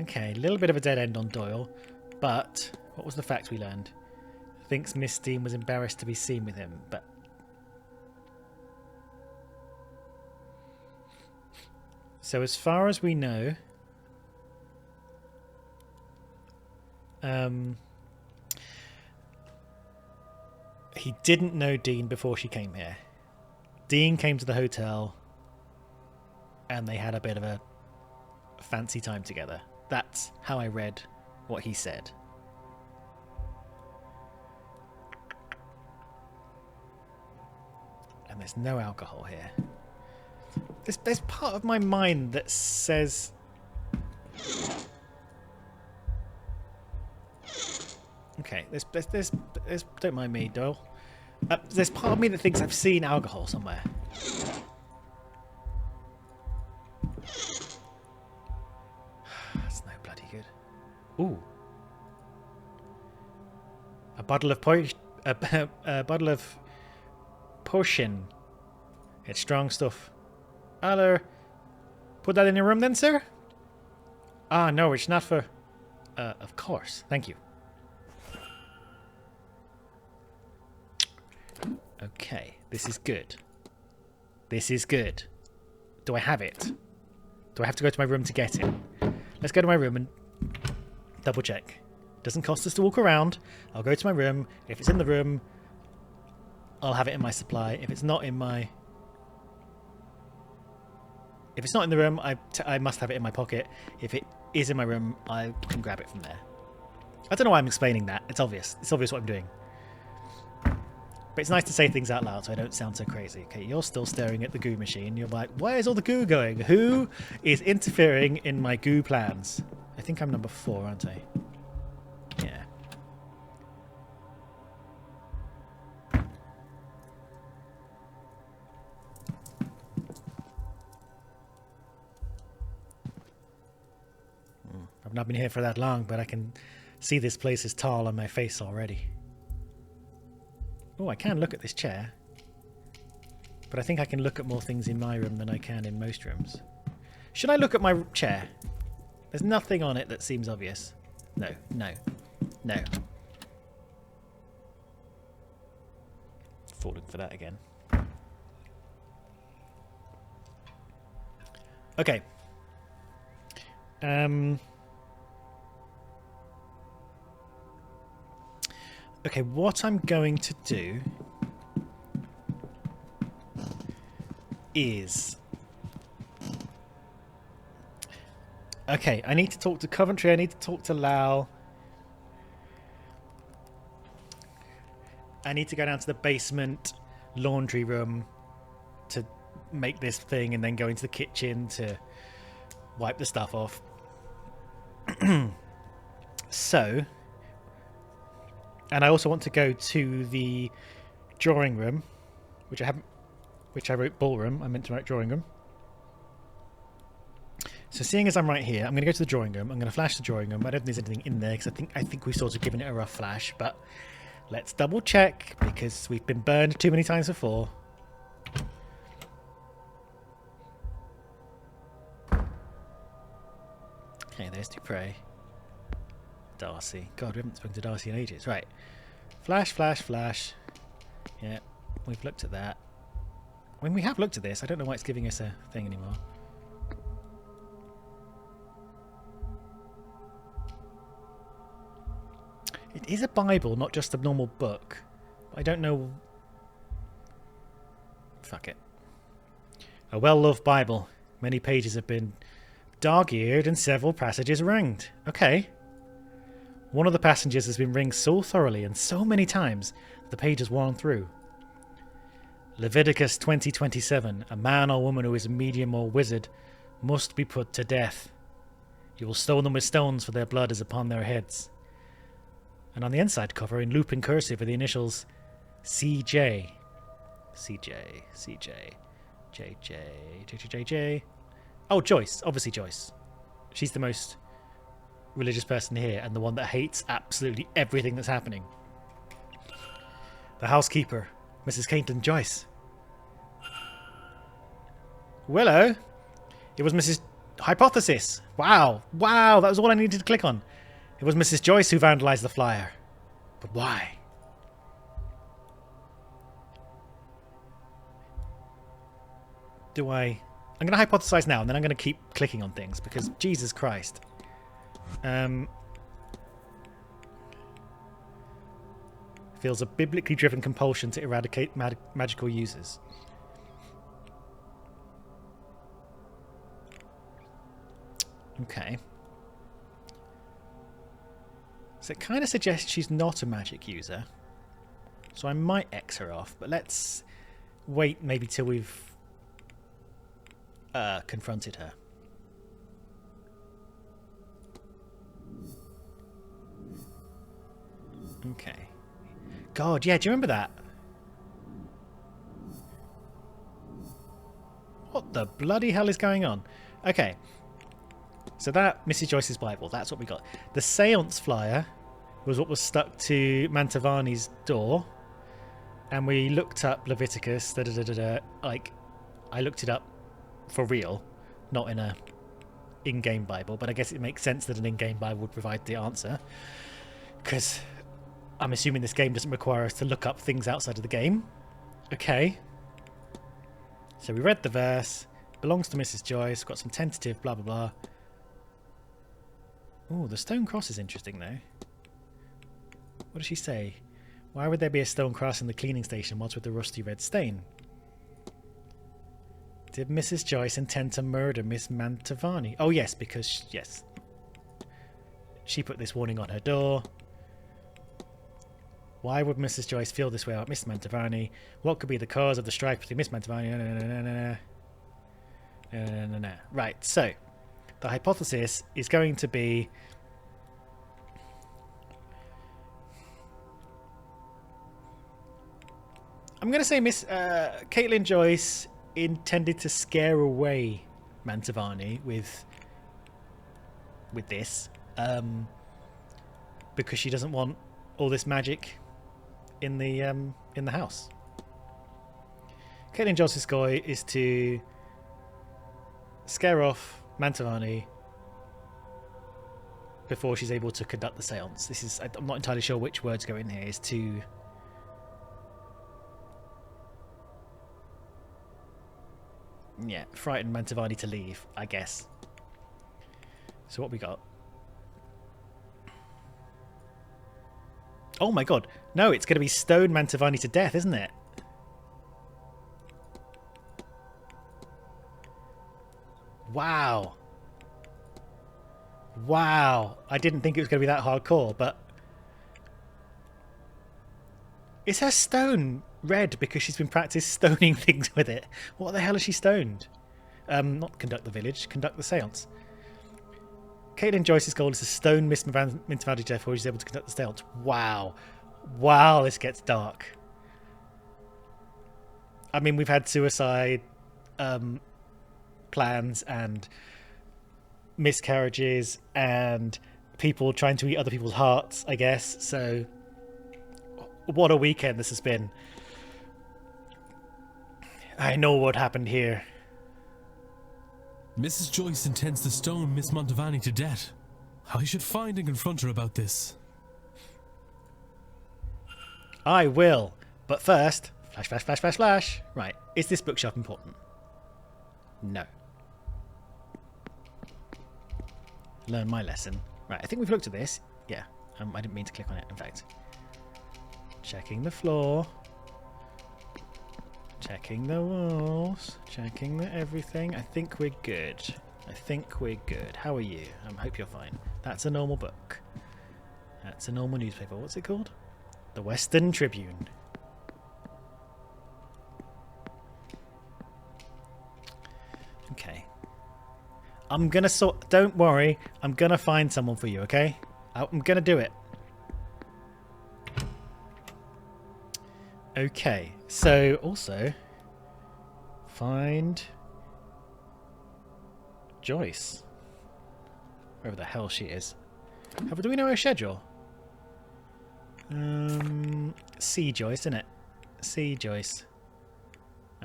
Speaker 1: Okay, a little bit of a dead end on Doyle, but what was the fact we learned? Thinks Miss Dean was embarrassed to be seen with him, but... So as far as we know... he didn't know Dean before she came here. Dean came to the hotel and they had a bit of a fancy time together. That's how I read what he said. And there's no alcohol here. There's part of my mind that says... Okay, there's don't mind me, Doyle. There's part of me that thinks I've seen alcohol somewhere. That's no bloody good. Ooh. A bottle of a bottle of potion. It's strong stuff. I'll put that in your room then, sir? Ah, no, it's not for... of course. Thank you. Okay, this is good. This is good. Do I have it? Do I have to go to my room to get it? Let's go to my room and double check. Doesn't cost us to walk around. I'll go to my room. If it's in the room, I'll have it in my supply. If it's not in my... If it's not in the room, I must have it in my pocket. If it is in my room, I can grab it from there. I don't know why I'm explaining that. It's obvious. It's obvious what I'm doing. But it's nice to say things out loud so I don't sound so crazy. Okay, you're still staring at the goo machine. You're like, where is all the goo going? Who is interfering in my goo plans? I think I'm number 4, aren't I? Yeah. I've not been here for that long, but I can see this place is tall on my face already. Oh, I can look at this chair. But I think I can look at more things in my room than I can in most rooms. Should I look at my chair? There's nothing on it that seems obvious. No, no, no. Falling for that again. Okay. Okay, what I'm going to do is... Okay, I need to talk to Coventry, I need to talk to Lau. I need to go down to the basement laundry room to make this thing and then go into the kitchen to wipe the stuff off. So... And I also want to go to the drawing room, which I haven't, which I wrote ballroom. I meant to write drawing room. So seeing as I'm right here, I'm going to go to the drawing room. I'm going to flash the drawing room. I don't think there's anything in there because I think we've sort of given it a rough flash. But let's double check because we've been burned too many times before. Okay, there's Dupre. Darcy. God, we haven't spoken to Darcy in ages. Right. Flash, flash, flash. Yeah, we've looked at that. When we have looked at this, I don't know why it's giving us a thing anymore. It is a Bible, not just a normal book. I don't know... Fuck it. A well-loved Bible. Many pages have been dog-eared and several passages ringed. Okay. One of the passages has been ringed so thoroughly and so many times that the page is worn through. Leviticus 20:27. A man or woman who is a medium or wizard must be put to death. You will stone them with stones, for their blood is upon their heads. And on the inside cover, in loop and cursive, are the initials CJ. CJ, CJ, JJ, JJ. Oh, Joyce. Obviously Joyce. She's the most religious person here and the one that hates absolutely everything that's happening. The housekeeper, Mrs. Caitlin Joyce. Willow? It was Mrs. hypothesis. Wow. Wow, that was all I needed to click on. It was Mrs. Joyce who vandalized the flyer. But why? I'm going to hypothesize now, and then I'm going to keep clicking on things, because Jesus Christ. Feels a biblically driven compulsion to eradicate magical users. Okay. So it kind of suggests she's not a magic user. So I might X her off, but let's wait maybe till we've confronted her. Okay. God, yeah, do you remember that? What the bloody hell is going on? Okay. So that, Mrs. Joyce's Bible, that's what we got. The seance flyer was what was stuck to Mantovani's door. And we looked up Leviticus, like, I looked it up for real, not in a in-game Bible, but I guess it makes sense that an in-game Bible would provide the answer. Because I'm assuming this game doesn't require us to look up things outside of the game. Okay. So we read the verse. Belongs to Mrs. Joyce. Got some tentative blah blah blah. Oh, the stone cross is interesting though. What does she say? Why would there be a stone cross in the cleaning station? What's with the rusty red stain? Did Mrs. Joyce intend to murder Miss Mantovani? Oh yes, because yes. She put this warning on her door. Why would Mrs. Joyce feel this way about Miss Mantovani? What could be the cause of the strike between Miss Mantovani? Right, so the hypothesis is going to be I'm going to say Miss Caitlin Joyce intended to scare away Mantovani with this because she doesn't want all this magic in the house. Caitlin Joyce's goal is to scare off Mantovani before she's able to conduct the seance. This is, I'm not entirely sure which words go in here. Is to frighten Mantovani to leave, I guess. So what we got? Oh my god. No, it's going to be stone Mantovani to death, isn't it? Wow. Wow. I didn't think it was going to be that hardcore, but... Is her stone red because she's been practiced stoning things with it? What the hell is she stoned? Not conduct the village, conduct the seance. Caitlin Joyce's goal is to stone Miss Mantovani to death before she's able to conduct the seance. Wow. Wow, this gets dark. I mean, we've had suicide plans and miscarriages and people trying to eat other people's hearts, I guess. So, what a weekend this has been. I know what happened here.
Speaker 2: Mrs. Joyce intends to stone Miss Mantovani to death. I should find and confront her about this.
Speaker 1: I will. But first, flash, flash, flash, flash, flash. Right, is this bookshelf important? No. Learn my lesson. Right, I think we've looked at this. Yeah, I didn't mean to click on it, in fact. Checking the floor. Checking the walls. Checking the everything. I think we're good. I think we're good. How are you? I hope you're fine. That's a normal book. That's a normal newspaper. What's it called? The Western Tribune. Okay. I'm gonna sort... Don't worry. I'm gonna find someone for you, okay? I'm gonna do it. Okay. So, also... Find... Joyce. Wherever the hell she is. Do we know her schedule? See Joyce, innit? See Joyce.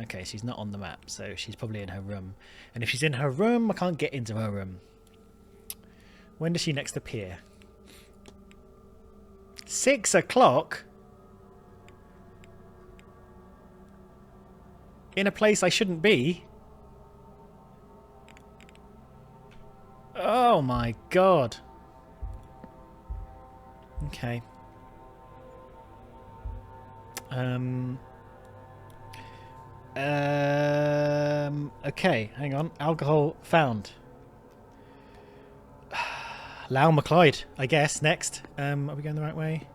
Speaker 1: Okay, she's not on the map, so she's probably in her room. And if she's in her room, I can't get into her room. When does she next appear? 6 o'clock? In a place I shouldn't be? Oh my god. Okay. Okay, hang on. Alcohol found. Lau McLeod, I guess, next. Are we going the right way?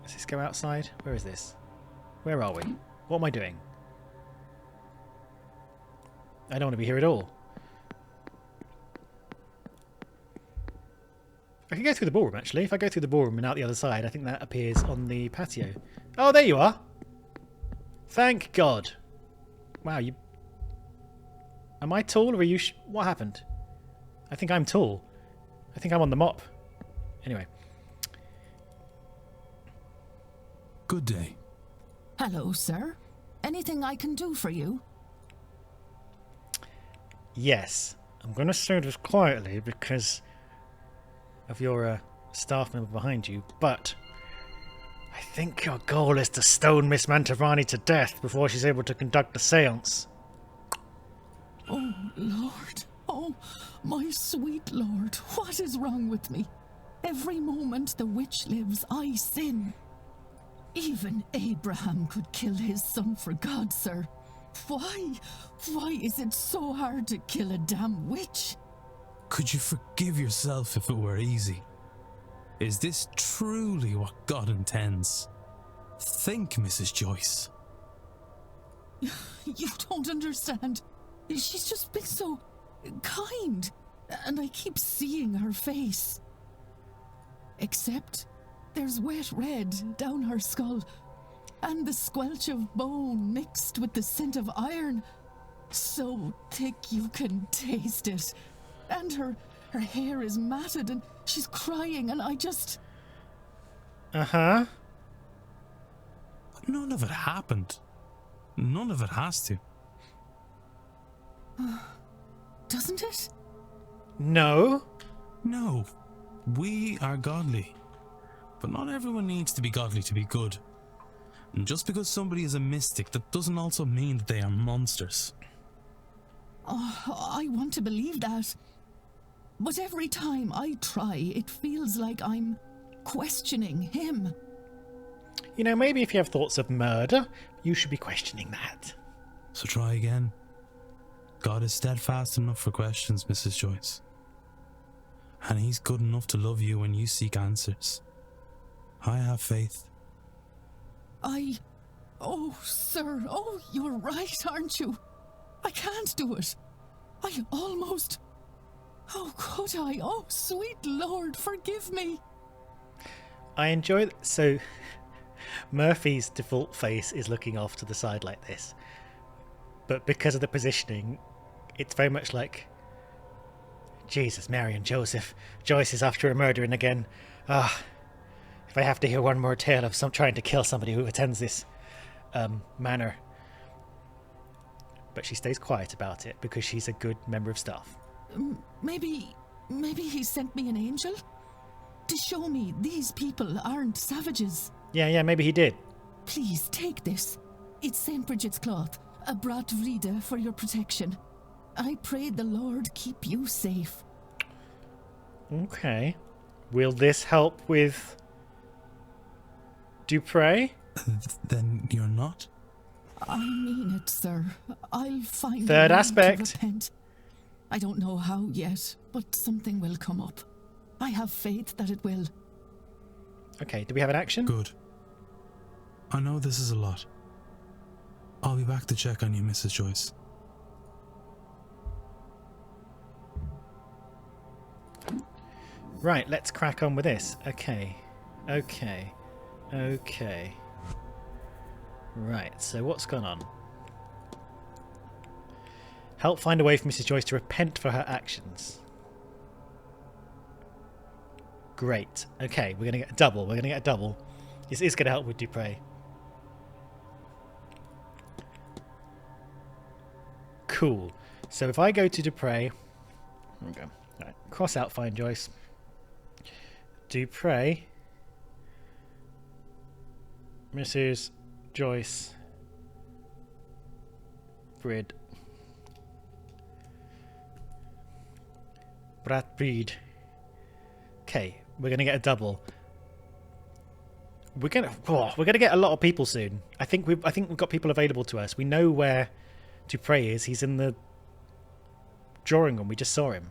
Speaker 1: Let's just go outside. Where is this? Where are we? What am I doing? I don't want to be here at all. I can go through the ballroom, actually. If I go through the ballroom and out the other side, I think that appears on the patio. Oh, there you are. Thank God. Wow, you... Am I tall or are you... What happened? I think I'm tall. I think I'm on the mop. Anyway.
Speaker 2: Good day.
Speaker 4: Hello, sir. Anything I can do for you?
Speaker 1: Yes. I'm going to say this quietly because of your staff member behind you, but I think your goal is to stone Miss Mantovani to death before she's able to conduct the séance.
Speaker 4: Oh, Lord. Oh, my sweet Lord. What is wrong with me? Every moment the witch lives, I sin. Even Abraham could kill his son for God, sir. Why? Why is it so hard to kill a damn witch?
Speaker 2: Could you forgive yourself if it were easy? Is this truly what God intends? Think, Mrs. Joyce.
Speaker 4: You don't understand. She's just been so kind, and I keep seeing her face. Except there's wet red down her skull, and the squelch of bone mixed with the scent of iron, so thick you can taste it. And her hair is matted, and she's crying, and I just...
Speaker 1: Uh-huh.
Speaker 2: None of it happened. None of it has to.
Speaker 4: Doesn't it?
Speaker 1: No.
Speaker 2: No. We are godly. But not everyone needs to be godly to be good. And just because somebody is a mystic, that doesn't also mean that they are monsters.
Speaker 4: Oh, I want to believe that. But every time I try, it feels like I'm questioning him.
Speaker 1: You know, maybe if you have thoughts of murder, you should be questioning that.
Speaker 2: So try again. God is steadfast enough for questions, Mrs. Joyce. And he's good enough to love you when you seek answers. I have faith.
Speaker 4: Oh, sir, oh, you're right, aren't you? I can't do it. I almost... Oh, could I? Oh, sweet Lord, forgive me.
Speaker 1: I enjoy... So, Murphy's default face is looking off to the side like this. But because of the positioning, it's very much like... Jesus, Mary and Joseph. Joyce is after her murdering again. Ah, if I have to hear one more tale of some trying to kill somebody who attends this manor. But she stays quiet about it because she's a good member of staff.
Speaker 4: Maybe he sent me an angel? To show me these people aren't savages.
Speaker 1: Yeah, maybe he did.
Speaker 4: Please, take this. It's St. Bridget's cloth, a brat vrida for your protection. I pray the Lord keep you safe.
Speaker 1: Okay. Will this help with Dupre?
Speaker 2: Then you're not?
Speaker 4: I mean it, sir. I'll find
Speaker 1: Third
Speaker 4: a way
Speaker 1: aspect.
Speaker 4: to repent. I don't know how yet, but something will come up. I have faith that it will.
Speaker 1: Okay, do we have an action?
Speaker 2: Good. I know this is a lot. I'll be back to check on you, Mrs. Joyce.
Speaker 1: Right, let's crack on with this. Okay. Right, so what's gone on? Help find a way for Mrs. Joyce to repent for her actions. Great. Okay, we're going to get a double. This is going to help with Dupre. Cool. So if I go to Dupre... There we go. Right. Cross out Find Joyce. Dupre. Mrs. Joyce. Brid. Brad Breed. Okay, we're gonna get a double. We're gonna get a lot of people soon. I think we've got people available to us. We know where Dupre is. He's in the drawing room. We just saw him.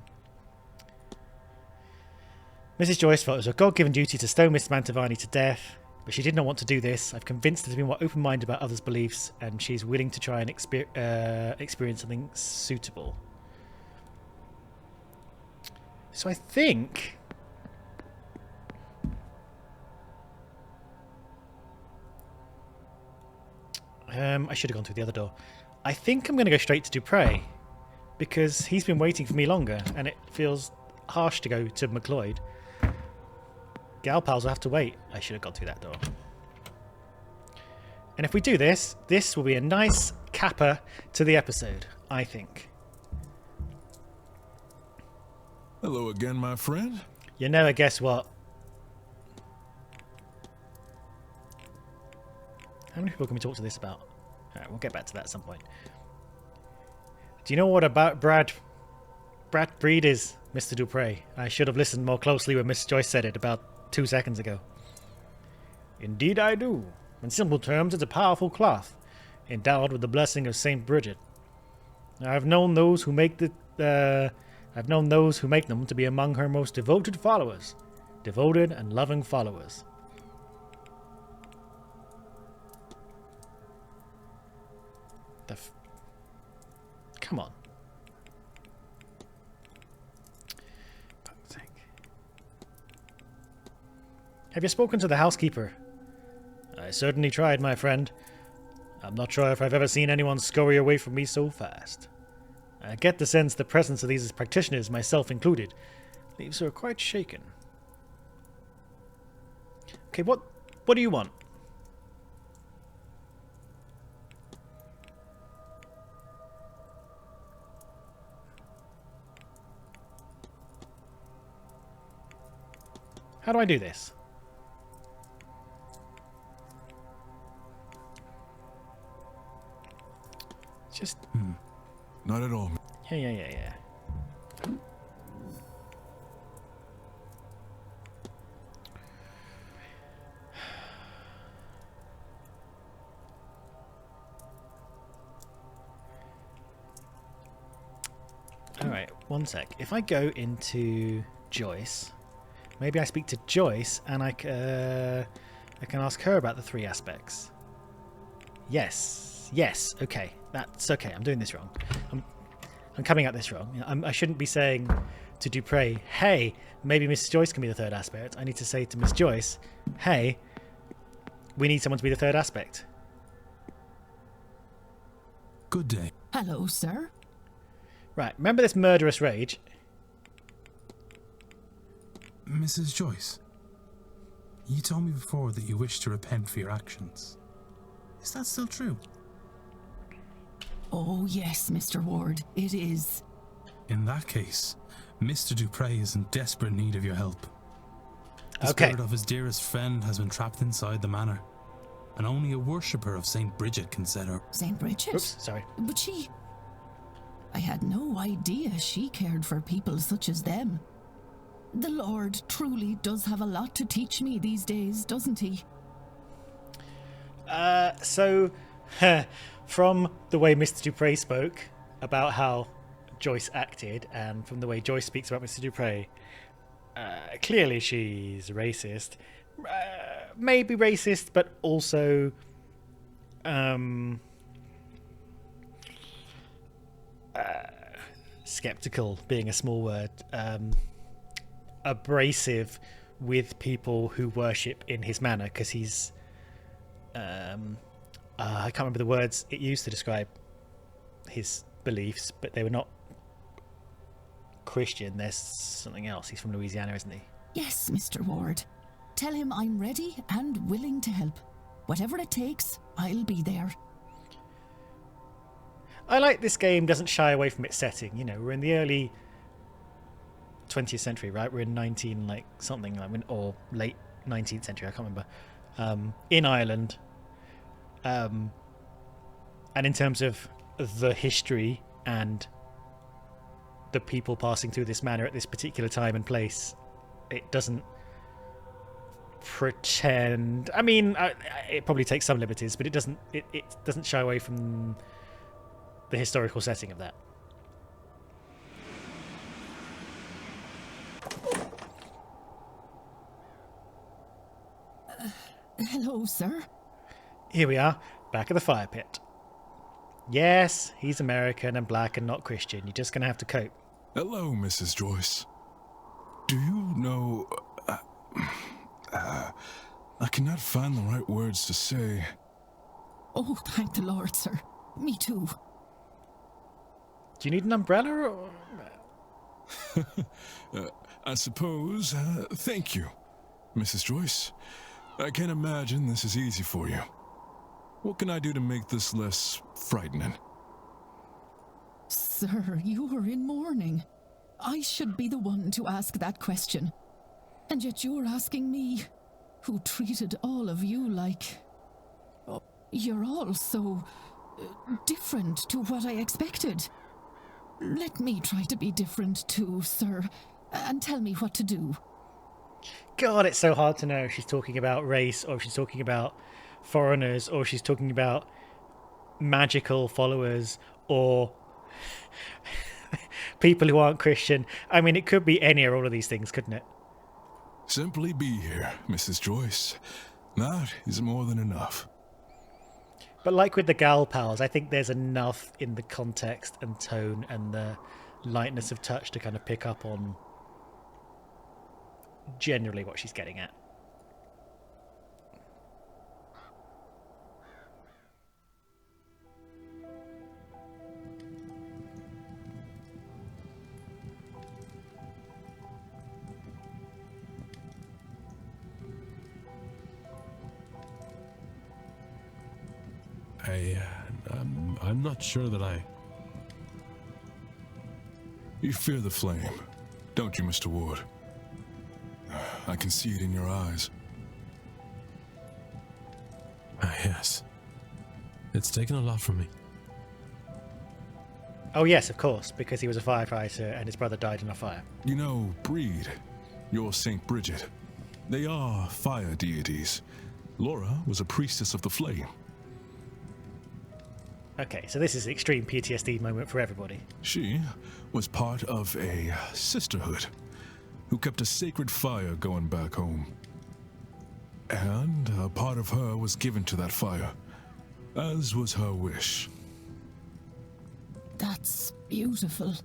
Speaker 1: Mrs. Joyce felt it was a God-given duty to stone Miss Mantovani to death, but she did not want to do this. I've convinced her to be more open-minded about others' beliefs, and she's willing to try and experience something suitable. So I think... I should have gone through the other door. I think I'm going to go straight to Dupre, because he's been waiting for me longer, and it feels harsh to go to McLeod. Gal pals will have to wait. I should have gone through that door. And if we do this, this will be a nice capper to the episode, I think.
Speaker 5: Hello again, my friend.
Speaker 1: You never guess what. How many people can we talk to this about? Alright, we'll get back to that at some point. Do you know what about Brad Breed is, Mr. Dupre? I should have listened more closely when Miss Joyce said it about 2 seconds ago. Indeed I do. In simple terms, it's a powerful cloth, endowed with the blessing of Saint Bridget. I've known those who make them to be among her most devoted followers. Devoted and loving followers. Come on. Fuck's sake. Have you spoken to the housekeeper? I certainly tried, my friend. I'm not sure if I've ever seen anyone scurry away from me so fast. I get the sense the presence of these practitioners, myself included, leaves her quite shaken. Okay, what do you want? How do I do this? Just...
Speaker 5: Not at all.
Speaker 1: Yeah. Alright, one sec. If I go into Joyce... Maybe I speak to Joyce and I can ask her about the 3 aspects. Yes. Okay, that's okay. I'm doing this wrong. I'm coming at this wrong. I shouldn't be saying to Dupre, "Hey, maybe Miss Joyce can be the 3rd aspect." I need to say to Miss Joyce, "Hey, we need someone to be the 3rd aspect."
Speaker 2: Good day.
Speaker 4: Hello, sir.
Speaker 1: Right. Remember this murderous rage?
Speaker 2: Mrs. Joyce, you told me before that you wish to repent for your actions. Is that still true?
Speaker 4: Oh, yes, Mr. Ward, it is.
Speaker 2: In that case, Mr. Dupre is in desperate need of your help. The
Speaker 1: Okay.
Speaker 2: spirit of his dearest friend has been trapped inside the manor, and only a worshipper of Saint Bridget can set her.
Speaker 4: Saint Bridget?
Speaker 1: Oops, sorry.
Speaker 4: But she... I had no idea she cared for people such as them. The Lord truly does have a lot to teach me these days, doesn't he?
Speaker 1: So, from the way Mr. Dupre spoke about how Joyce acted, and from the way Joyce speaks about Mr. Dupre, clearly she's racist. Maybe racist, but also skeptical, being a small word. Abrasive with people who worship in his manor, because he's I can't remember the words it used to describe his beliefs, but they were not Christian. There's something else. He's from Louisiana, isn't he?
Speaker 4: Yes, Mr. Ward. Tell him I'm ready and willing to help. Whatever it takes, I'll be there.
Speaker 1: I like this game doesn't shy away from its setting. You know, we're in the early 20th century, right? We're in 19 like something, like, or late 19th century. I can't remember. In Ireland, and in terms of the history and the people passing through this manor at this particular time and place, it doesn't pretend. I mean, it probably takes some liberties, but it doesn't shy away from the historical setting of that.
Speaker 4: Hello, sir.
Speaker 1: Here we are, back at the fire pit. Yes, he's American and black and not Christian. You're just going to have to cope.
Speaker 5: Hello, Mrs. Joyce. Do you know... I cannot find the right words to say.
Speaker 4: Oh, thank the Lord, sir. Me too.
Speaker 1: Do you need an umbrella? Or...
Speaker 5: I suppose. Thank you, Mrs. Joyce. I can't imagine this is easy for you. What can I do to make this less frightening?
Speaker 4: Sir, you are in mourning. I should be the one to ask that question. And yet you're asking me, who treated all of you like... Oh, you're all so... different to what I expected. Let me try to be different too, sir, and tell me what to do.
Speaker 1: God, it's so hard to know if she's talking about race, or if she's talking about foreigners, or if she's talking about magical followers, or people who aren't Christian. I mean, it could be any or all of these things, couldn't it?
Speaker 5: Simply be here, Mrs. Joyce. That is more than enough.
Speaker 1: But like with the gal pals, I think there's enough in the context and tone and the lightness of touch to kind of pick up on generally what she's getting at.
Speaker 6: I'm not sure that I...
Speaker 5: You fear the flame, don't you, Mr. Ward? I can see it in your eyes.
Speaker 6: Yes. It's taken a lot from me.
Speaker 1: Oh yes, of course, because he was a firefighter and his brother died in a fire.
Speaker 5: You know, Breed, your Saint Bridget, they are fire deities. Laura was a priestess of the flame.
Speaker 1: Okay, so this is an extreme PTSD moment for everybody.
Speaker 5: She was part of a sisterhood who kept a sacred fire going back home. And a part of her was given to that fire, as was her wish.
Speaker 4: That's beautiful.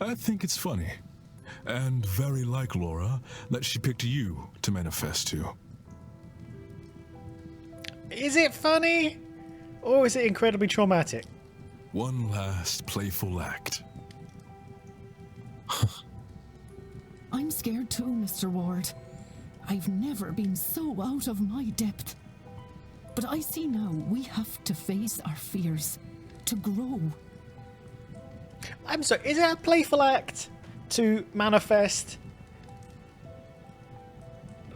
Speaker 5: I think it's funny, and very like Laura, that she picked you to manifest to.
Speaker 1: Is it funny? Or is it incredibly traumatic?
Speaker 5: One last playful act.
Speaker 4: I'm scared too, Mr. Ward. I've never been so out of my depth. But I see now we have to face our fears, to grow.
Speaker 1: I'm sorry, is it a playful act to manifest,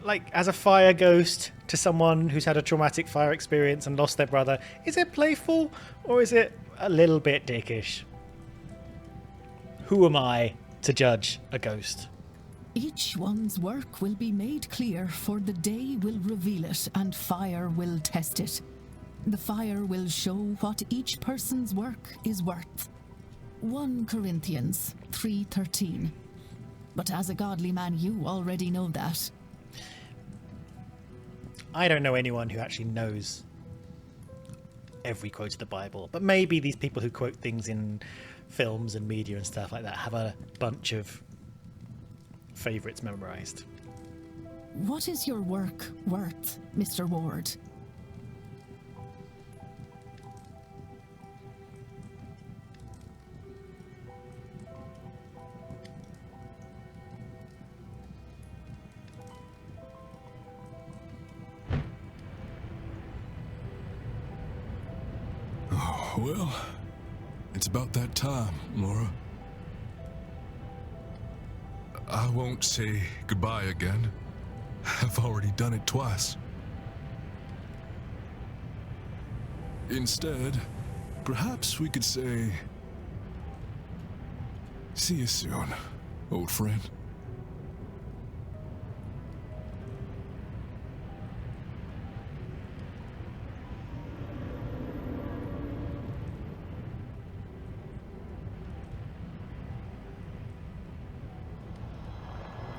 Speaker 1: like, as a fire ghost to someone who's had a traumatic fire experience and lost their brother? Is it playful, or is it a little bit dickish? Who am I to judge a ghost?
Speaker 4: Each one's work will be made clear, for the day will reveal it, and fire will test it. The fire will show what each person's work is worth. 1 Corinthians 3:13. But as a godly man, you already know that.
Speaker 1: I don't know anyone who actually knows every quote of the Bible, but maybe these people who quote things in films and media and stuff like that have a bunch of favourites memorised.
Speaker 4: What is your work worth, Mr. Ward?
Speaker 5: Well, It's about that time, Laura. I won't say goodbye again. I've already done it twice. Instead, perhaps we could say, see you soon, old friend.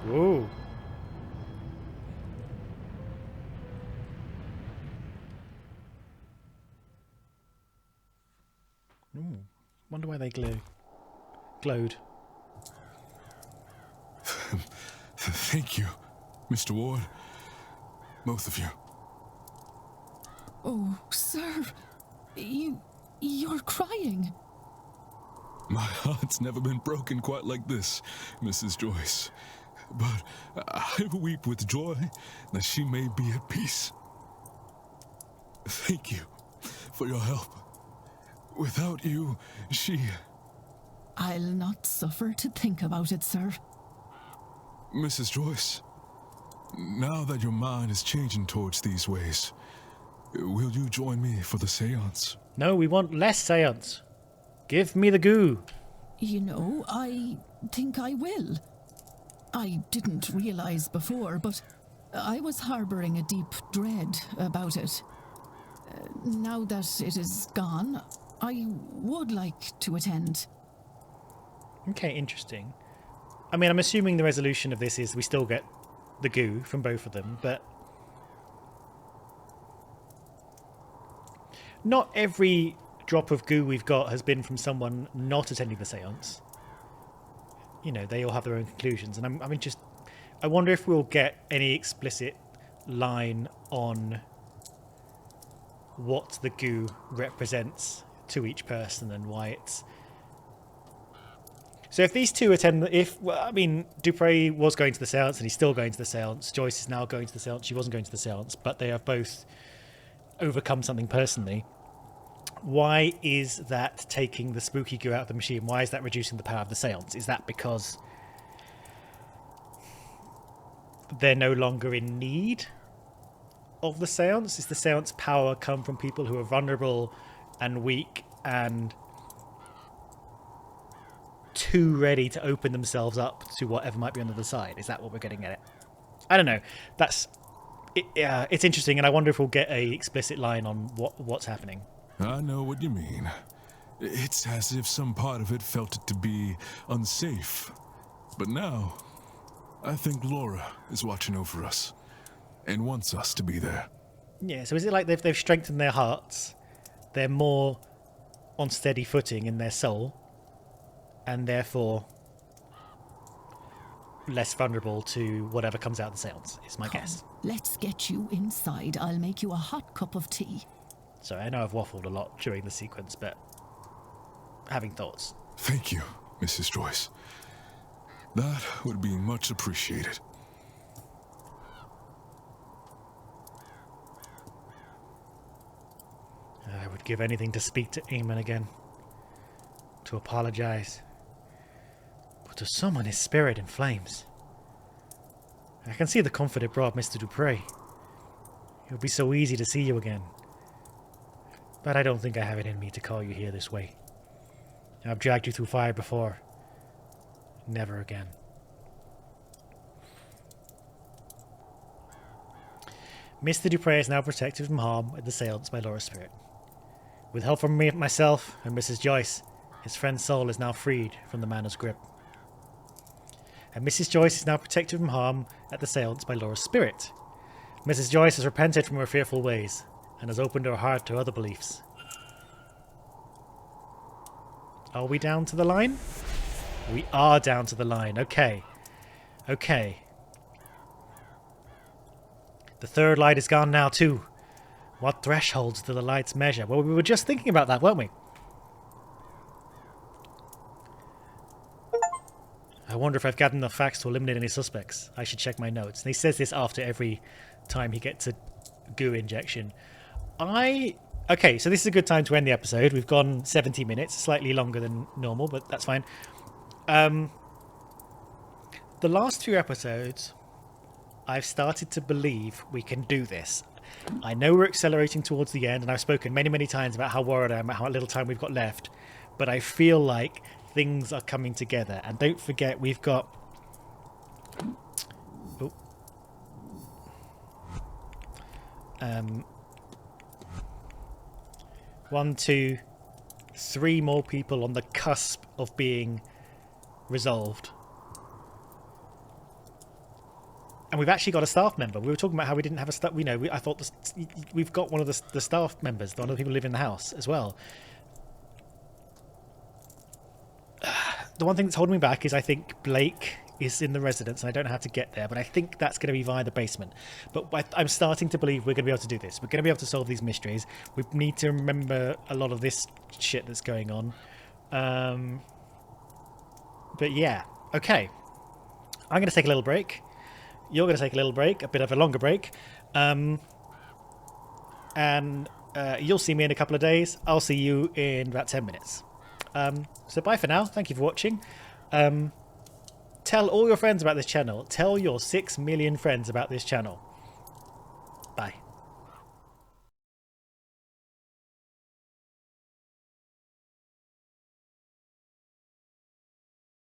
Speaker 1: Whoa. Ooh. Wonder why they glowed.
Speaker 5: Thank you, Mr. Ward. Both of you.
Speaker 4: Oh, sir. You're crying.
Speaker 5: My heart's never been broken quite like this, Mrs. Joyce. But I weep with joy that she may be at peace. Thank you for your help. Without you, she...
Speaker 4: I'll not suffer to think about it, sir.
Speaker 5: Mrs. Joyce, now that your mind is changing towards these ways, will you join me for the seance?
Speaker 1: No, we want less seance. Give me the goo.
Speaker 4: You know, I think I will. I didn't realize before, but I was harboring a deep dread about it. Now that it is gone, I would like to attend.
Speaker 1: Okay, interesting. I mean, I'm assuming the resolution of this is we still get the goo from both of them, but not every drop of goo we've got has been from someone not attending the seance. You know, they all have their own conclusions, and I wonder if we'll get any explicit line on what the goo represents to each person and why it's... So if these two attend, Dupre was going to the seance and he's still going to the seance. Joyce is now going to the seance. She wasn't going to the seance, but they have both overcome something personally. Why is that taking the spooky goo out of the machine? Why is that reducing the power of the seance? Is that because they're no longer in need of the seance? Is the seance power come from people who are vulnerable and weak and too ready to open themselves up to whatever might be on the other side? Is that what we're getting at? I don't know. It's interesting, and I wonder if we'll get a explicit line on what's happening.
Speaker 5: I know what you mean. It's as if some part of it felt it to be unsafe. But now, I think Laura is watching over us and wants us to be there.
Speaker 1: Yeah, so is it like they've strengthened their hearts, they're more on steady footing in their soul, and therefore less vulnerable to whatever comes out of the seance, is my guess.
Speaker 4: Let's get you inside. I'll make you a hot cup of tea.
Speaker 1: Sorry, I know I've waffled a lot during the sequence, but having thoughts.
Speaker 5: Thank you, Mrs. Joyce. That would be much appreciated.
Speaker 1: I would give anything to speak to Eamon again. To apologize. But to summon his spirit in flames. I can see the comfort it brought Mr. Dupre. It would be so easy to see you again. But I don't think I have it in me to call you here this way. I've dragged you through fire before. Never again. Mr. Dupre is now protected from harm at the seance by Laura's spirit. With help from myself and Mrs. Joyce, his friend's soul is now freed from the manor's grip. And Mrs. Joyce is now protected from harm at the seance by Laura's spirit. Mrs. Joyce has repented from her fearful ways and has opened her heart to other beliefs. Are we down to the line? We are down to the line. Okay. Okay. The third light is gone now too. What thresholds do the lights measure? Well, we were just thinking about that, weren't we? I wonder if I've gathered enough facts to eliminate any suspects. I should check my notes. And he says this after every time he gets a goo injection. I Okay, so this is a good time to end the episode. We've gone 70 minutes, slightly longer than normal, but that's fine. The last few episodes, I've started to believe we can do this. I know we're accelerating towards the end, and I've spoken many, many times about how worried I am about how little time we've got left, but I feel like things are coming together. And don't forget, we've got... Oh. 1, 2, 3 more people on the cusp of being resolved. And we've actually got a staff member. We were talking about how we didn't have a staff. I thought we've got one of the staff members, one of the people who live in the house as well. The one thing that's holding me back is I think Blake is in the residence, and I don't know how to get there, but I think that's going to be via the basement. But I'm starting to believe we're going to be able to do this. We're going to be able to solve these mysteries. We need to remember a lot of this shit that's going on. But yeah, okay. I'm going to take a little break. You're going to take a little break, a bit of a longer break. And you'll see me in a couple of days. I'll see you in about 10 minutes. So bye for now. Thank you for watching. Tell all your friends about this channel. Tell your 6 million friends about this channel. Bye.